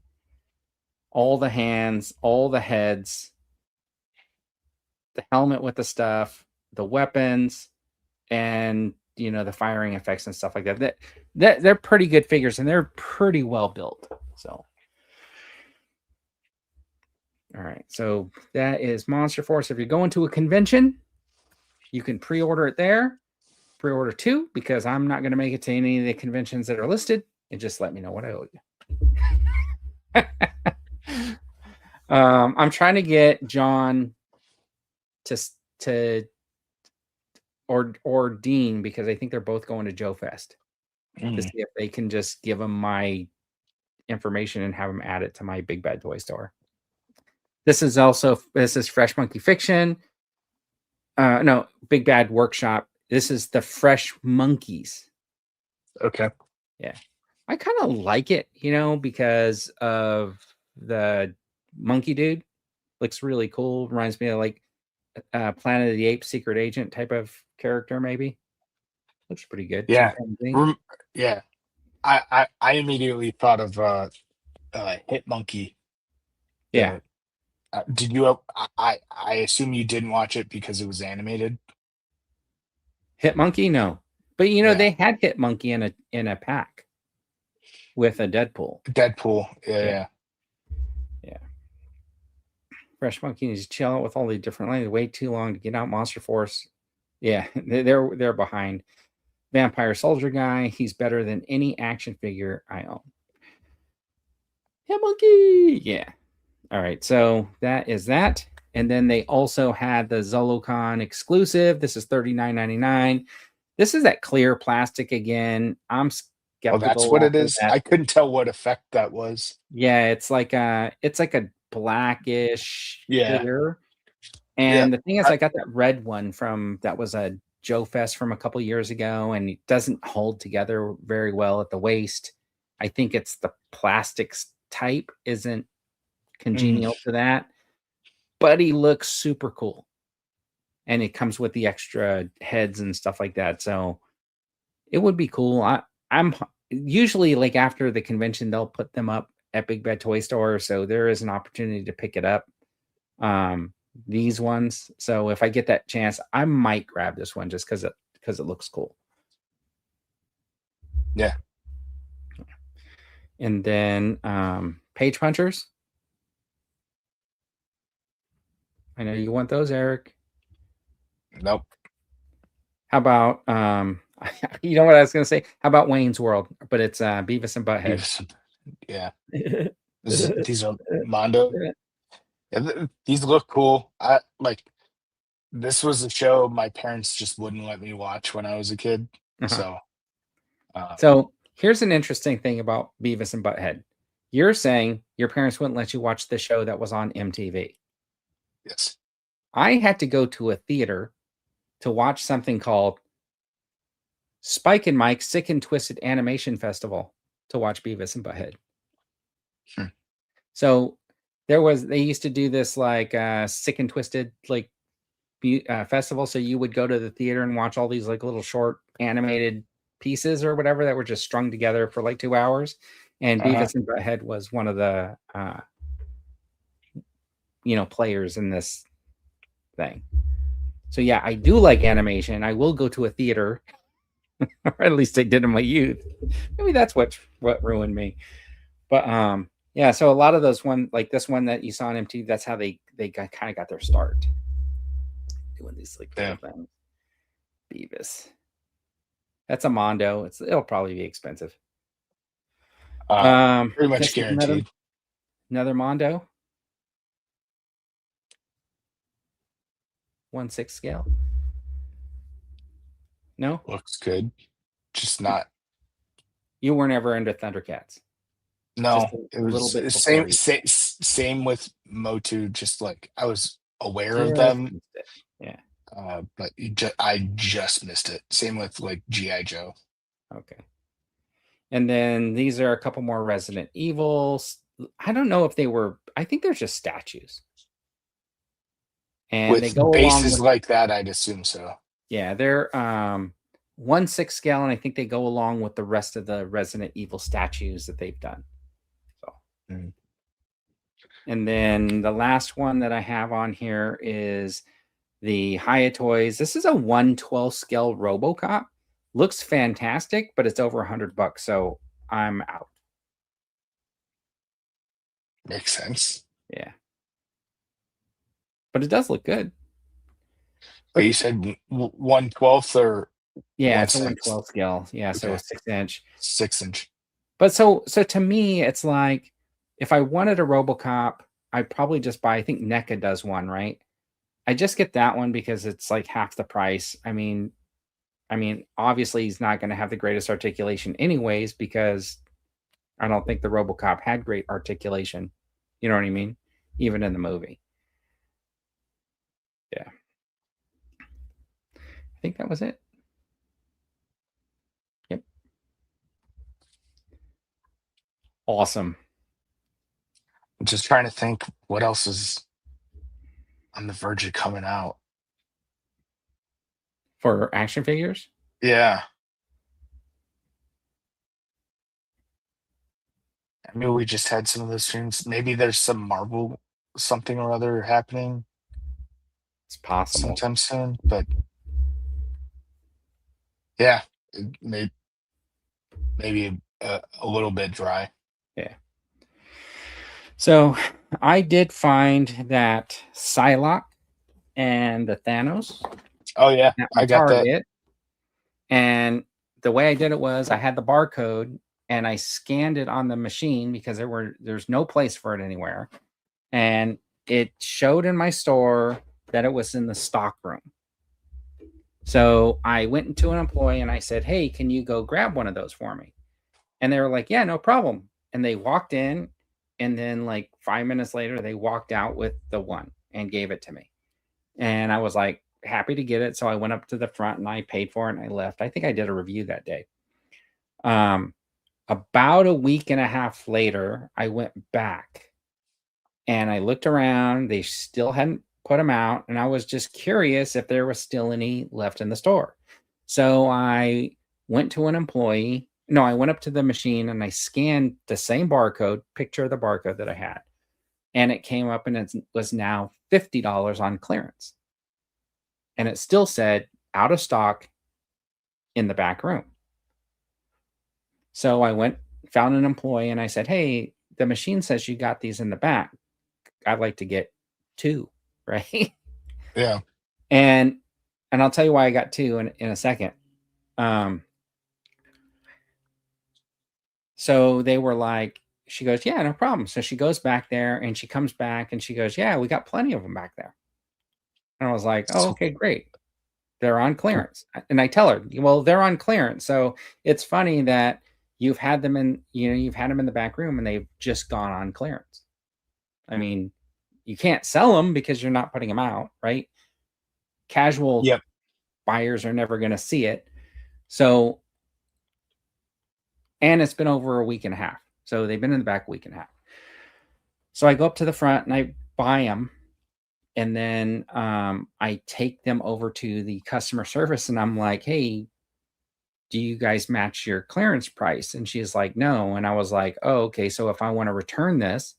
All the hands, all the heads, the helmet with the stuff, the weapons, and the firing effects and stuff like that. That they're pretty good figures and they're pretty well built. So, all right. So that is Monster Force. If you're going to a convention, you can pre-order it there. Pre-order 2 because I'm not going to make it to any of the conventions that are listed, and just let me know what I owe you. I'm trying to get John or Dean, because I think they're both going to Joe Fest, to see if they can just give them my information and have them add it to my Big Bad Toy Store. This is Fresh Monkey Fiction. No, Big Bad Workshop. This is the Fresh Monkeys. Okay. Yeah. I kind of like it, because of the monkey dude. Looks really cool. Reminds me of like Planet of the Apes Secret Agent type of character, maybe. Looks pretty good. Yeah. Yeah. I immediately thought of Hit Monkey. Yeah. Did you? I assume you didn't watch it because it was animated. Hit Monkey, no, but they had Hit Monkey in a pack with a Deadpool. Yeah. Fresh Monkey needs to chill out with all the different lines. Way too long to get out. Monster Force, yeah, they're behind. Vampire Soldier guy, he's better than any action figure I own. Hit Monkey, yeah. All right, so that is that. And then they also had the Zolocon exclusive. This is $39.99. This is that clear plastic again. I'm skeptical. Oh, that's what it is. I couldn't tell what effect that was. Yeah, it's like a blackish Yeah. clear. Yeah. And the thing is, I got that red one that was a Joe Fest from a couple years ago, and it doesn't hold together very well at the waist. I think it's the plastics type isn't congenial to that, but he looks super cool. And it comes with the extra heads and stuff like that. So it would be cool. I'm usually like after the convention, they'll put them up at Big Bad Toy Store. So there is an opportunity to pick it up. These ones. So if I get that chance, I might grab this one just because it looks cool. Yeah. And then Page Punchers. I know you want those, Eric. Nope. How about you know what I was gonna say? How about Wayne's World? But it's Beavis and Butthead. Yeah. These are Mondo. Yeah, these look cool. This was a show my parents just wouldn't let me watch when I was a kid. Uh-huh. So So here's an interesting thing about Beavis and Butthead. You're saying your parents wouldn't let you watch the show that was on MTV. yes. I had to go to a theater to watch something called Spike and Mike Sick and Twisted Animation Festival to watch Beavis and Butthead. So they used to do this like Sick and Twisted like festival. So you would go to the theater and watch all these like little short animated pieces or whatever that were just strung together for like 2 hours. And Beavis and Butthead was one of the players in this thing. So yeah, I do like animation. I will go to a theater, or at least I did in my youth. Maybe that's what ruined me. But yeah, so a lot of those like this one that you saw on MTV, that's how they kind of got their start doing these like cool things. Beavis. That's a Mondo. It'll probably be expensive. Pretty much guaranteed. Another Mondo. 1/6 scale. No? Looks good. Just not. You weren't ever into Thundercats. No, it was same with Motu. Just like I was aware of them. Yeah. But I just missed it. Same with like GIJOE. Okay. And then these are a couple more Resident Evils. I don't know if they were. I think they're just statues. And with they go bases along like that, I'd assume so. Yeah, they're 1/6 scale, and I think they go along with the rest of the Resident Evil statues that they've done. So, and then the last one that I have on here is the Hiya Toys. This is a 1/12 scale RoboCop. Looks fantastic, but it's over $100, so I'm out. Makes sense. Yeah. But it does look good. But you said 1/12 or it's a 1/12 scale. Yeah, so a 6-inch. 6-inch. But so to me, it's like if I wanted a RoboCop, I'd probably just buy. I think NECA does one, right? I just get that one because it's like half the price. I mean, obviously he's not going to have the greatest articulation, anyways, because I don't think the RoboCop had great articulation. You know what I mean? Even in the movie. Yeah. I think that was it. Yep. Awesome. I'm just trying to think what else is on the verge of coming out. For action figures? Yeah. I mean, we just had some of those streams. Maybe there's some Marvel something or other happening. It's possible. Sometime soon, but yeah, maybe a little bit dry. Yeah. So I did find that Psylocke and the Thanos. Oh yeah, I got that. And the way I did it was I had the barcode and I scanned it on the machine because there's no place for it anywhere. And it showed in my store that it was in the stock room. So I went to an employee and I said, hey, can you go grab one of those for me? And they were like, yeah, no problem. And they walked in And then like 5 minutes later, they walked out with the one and gave it to me. And I was like happy to get it. So I went up to the front and I paid for it and I left. I think I did a review that day. About a week and a half later, I went back and I looked around. They still hadn't put them out. And I was just curious if there was still any left in the store. So I went to an employee. No, I went up to the machine and I scanned the same barcode, picture of the barcode that I had. And it came up and it was now $50 on clearance. And it still said out of stock in the back room. So I went, found an employee, and I said, hey, the machine says you got these in the back. I'd like to get 2, right? Yeah. And I'll tell you why I got 2 in a second. So they were like, she goes, yeah, no problem. So she goes back there and she comes back and she goes, yeah, we got plenty of them back there. And I was like, oh, okay, great. They're on clearance. And I tell her, well, they're on clearance. So it's funny that you've had them in the back room and they've just gone on clearance. I mean, you can't sell them because you're not putting them out, right? Casual buyers are never going to see it. So, and it's been over a week and a half. So they've been in the back a week and a half. So I go up to the front and I buy them. And then I take them over to the customer service and I'm like, hey, do you guys match your clearance price? And she's like, no. And I was like, oh, okay. So if I want to return this,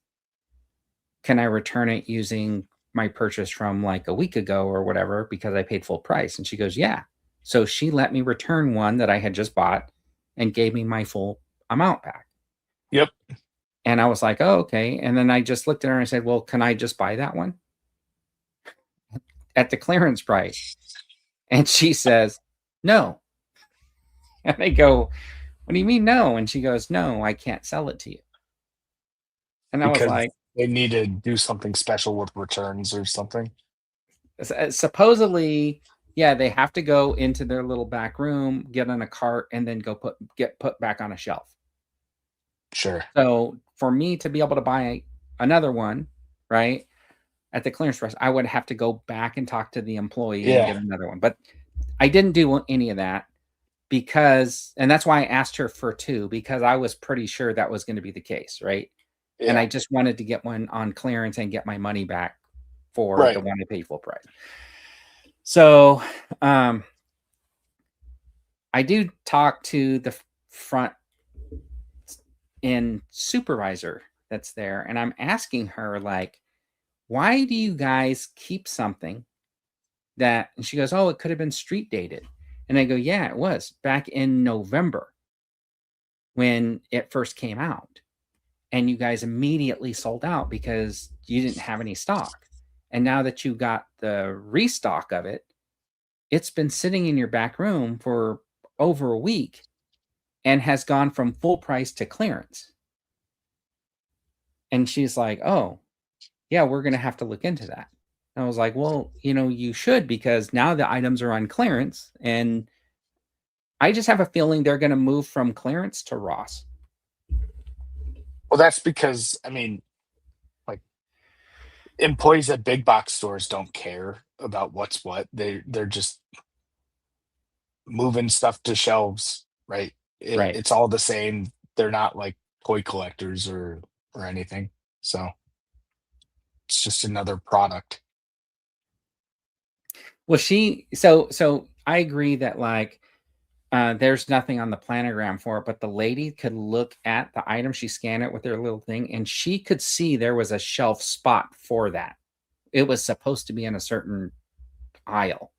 can I return it using my purchase from like a week ago or whatever, because I paid full price? And she goes, yeah. So she let me return one that I had just bought and gave me my full amount back. Yep. And I was like, oh, okay. And then I just looked at her and I said, well, can I just buy that one at the clearance price? And she says, no. And I go, what do you mean no? And she goes, no, I can't sell it to you. And I was like, they need to do something special with returns or something. Supposedly, yeah, they have to go into their little back room, get on a cart, and then get put back on a shelf. Sure. So for me to be able to buy another one, right, at the clearance price, I would have to go back and talk to the employee and get another one. But I didn't do any of that because, and that's why I asked her for 2, because I was pretty sure that was going to be the case, right? Yeah. And I just wanted to get one on clearance and get my money back for the one I paid full price. So I do talk to the front end supervisor that's there, and I'm asking her, like, why do you guys keep something that, and she goes, oh, it could have been street dated. And I go, yeah, it was back in November when it first came out. And you guys immediately sold out because you didn't have any stock. And now that you got the restock of it, it's been sitting in your back room for over a week and has gone from full price to clearance. And she's like, oh, yeah, we're going to have to look into that. And I was like, well, you should, because now the items are on clearance. And I just have a feeling they're going to move from clearance to Ross. Well, that's because, I mean, like, employees at big box stores don't care about what's what. They're just moving stuff to shelves, right? Right. It's all the same. They're not like toy collectors or anything. So it's just another product. Well, so I agree that, like, there's nothing on the planogram for it, but the lady could look at the item. She scanned it with her little thing, and she could see there was a shelf spot for that. It was supposed to be in a certain aisle.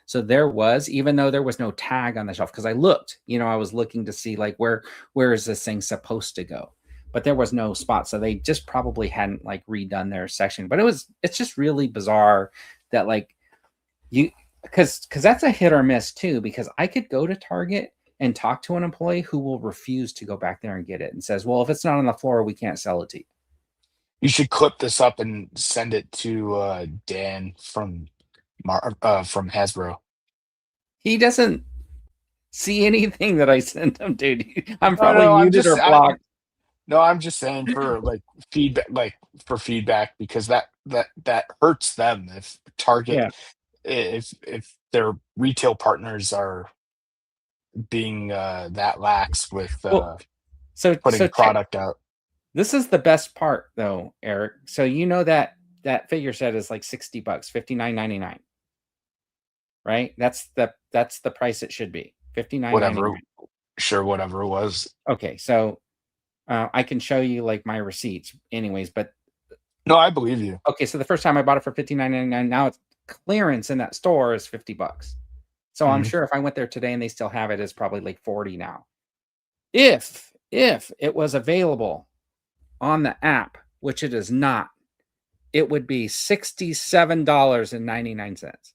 So there was, even though there was no tag on the shelf, because I looked, I was looking to see, like, where is this thing supposed to go? But there was no spot. So they just probably hadn't, like, redone their section. But it's just really bizarre that, like, because that's a hit or miss too, because I could go to Target and talk to an employee who will refuse to go back there and get it and says, well, if it's not on the floor, we can't sell it to you. You should clip this up and send it to Dan from Hasbro. He doesn't see anything that I sent him, dude. I'm probably muted or blocked. No, I'm just saying for like feedback, because that hurts them if Target, Yeah. if their retail partners are being that lax with Well, so putting product out. this is the best part though, Eric. So you know that that figure set is like $60, 59.99, right? That's the price it should be. 59.99. Whatever, sure, whatever it was. Okay, so I can show you like my receipts anyways, but No, I believe you. okay, so the first time I bought it for 59.99, now it's clearance in that store is $50. So I'm Mhm. sure if I went there today and they still have it, it's probably like 40 now. If it was available on the app, which it is not, it would be $67.99.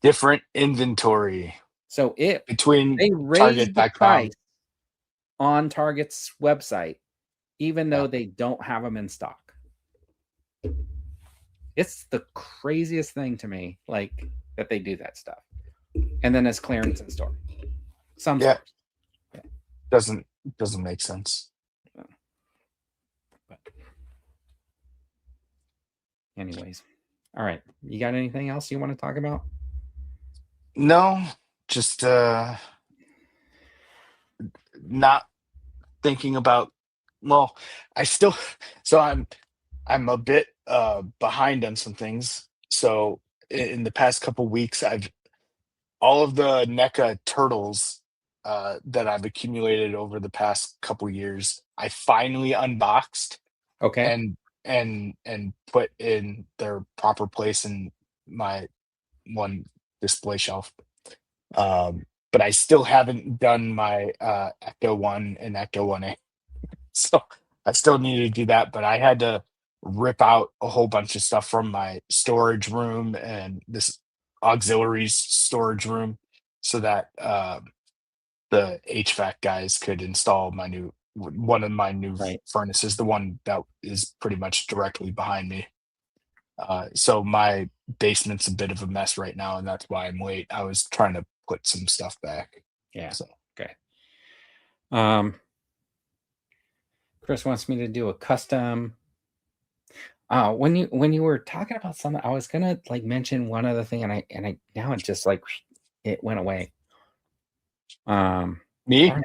Different inventory So if between they raised the Target.com. price on Target's website, even Yeah. though they don't have them in stock. It's the craziest thing to me, like that they do that stuff. And then it's clearance in store. Some Yeah. stores. Doesn't make sense. But anyways. All right. You got anything else you want to talk about? No, just not thinking about, well, I still so I'm a bit behind on some things. So in the past couple weeks, I've all of the NECA turtles that I've accumulated over the past couple years, I finally unboxed Okay. and put in their proper place in my one display shelf. But I still haven't done my Ecto 1 and Ecto 1A. So I still need to do that, but I had to rip out a whole bunch of stuff from my storage room and this auxiliary storage room so that the HVAC guys could install my new one of my new Right. furnaces, the one that is pretty much directly behind me. So my basement's a bit of a mess right now, and that's why I'm late. I was trying to put some stuff back. Yeah. So Okay. Chris wants me to do a custom. When you were talking about something, I was gonna like mention one other thing, and I now it just like it went away. me, Darn it.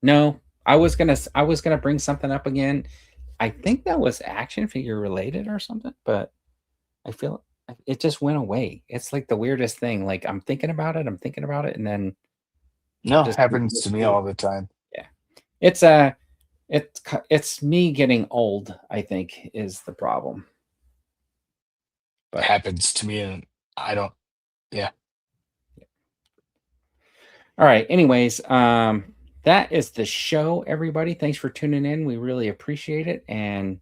No, I was gonna bring something up again. I think that was action figure related or something, but I feel it just went away. It's like the weirdest thing. Like I'm thinking about it, and then no, just happens to me all the time. yeah. It's it's me getting old, I think, is the problem. But Happens to me, and I don't. Yeah, all right. Anyways, that is the show, everybody. Thanks for tuning in. We really appreciate it, and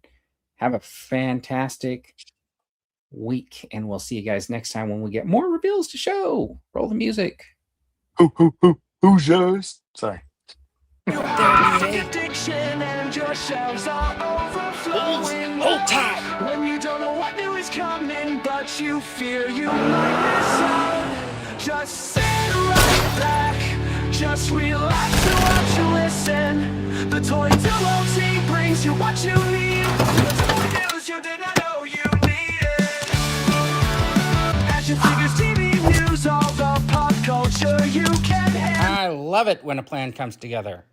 have a fantastic week. And we'll see you guys next time when we get more reveals to show. Roll the music. who's yours? Sorry. You have addiction and your shelves are overflowing. Hold tight. When you don't know what new is coming, but you fear you might miss out. Just sit right back, just relax and watch you listen. The Toy Duo Team brings you what you need. The toy news you didn't know you needed. Action figures, TV news, all the pop culture you can handle. I love it when a plan comes together.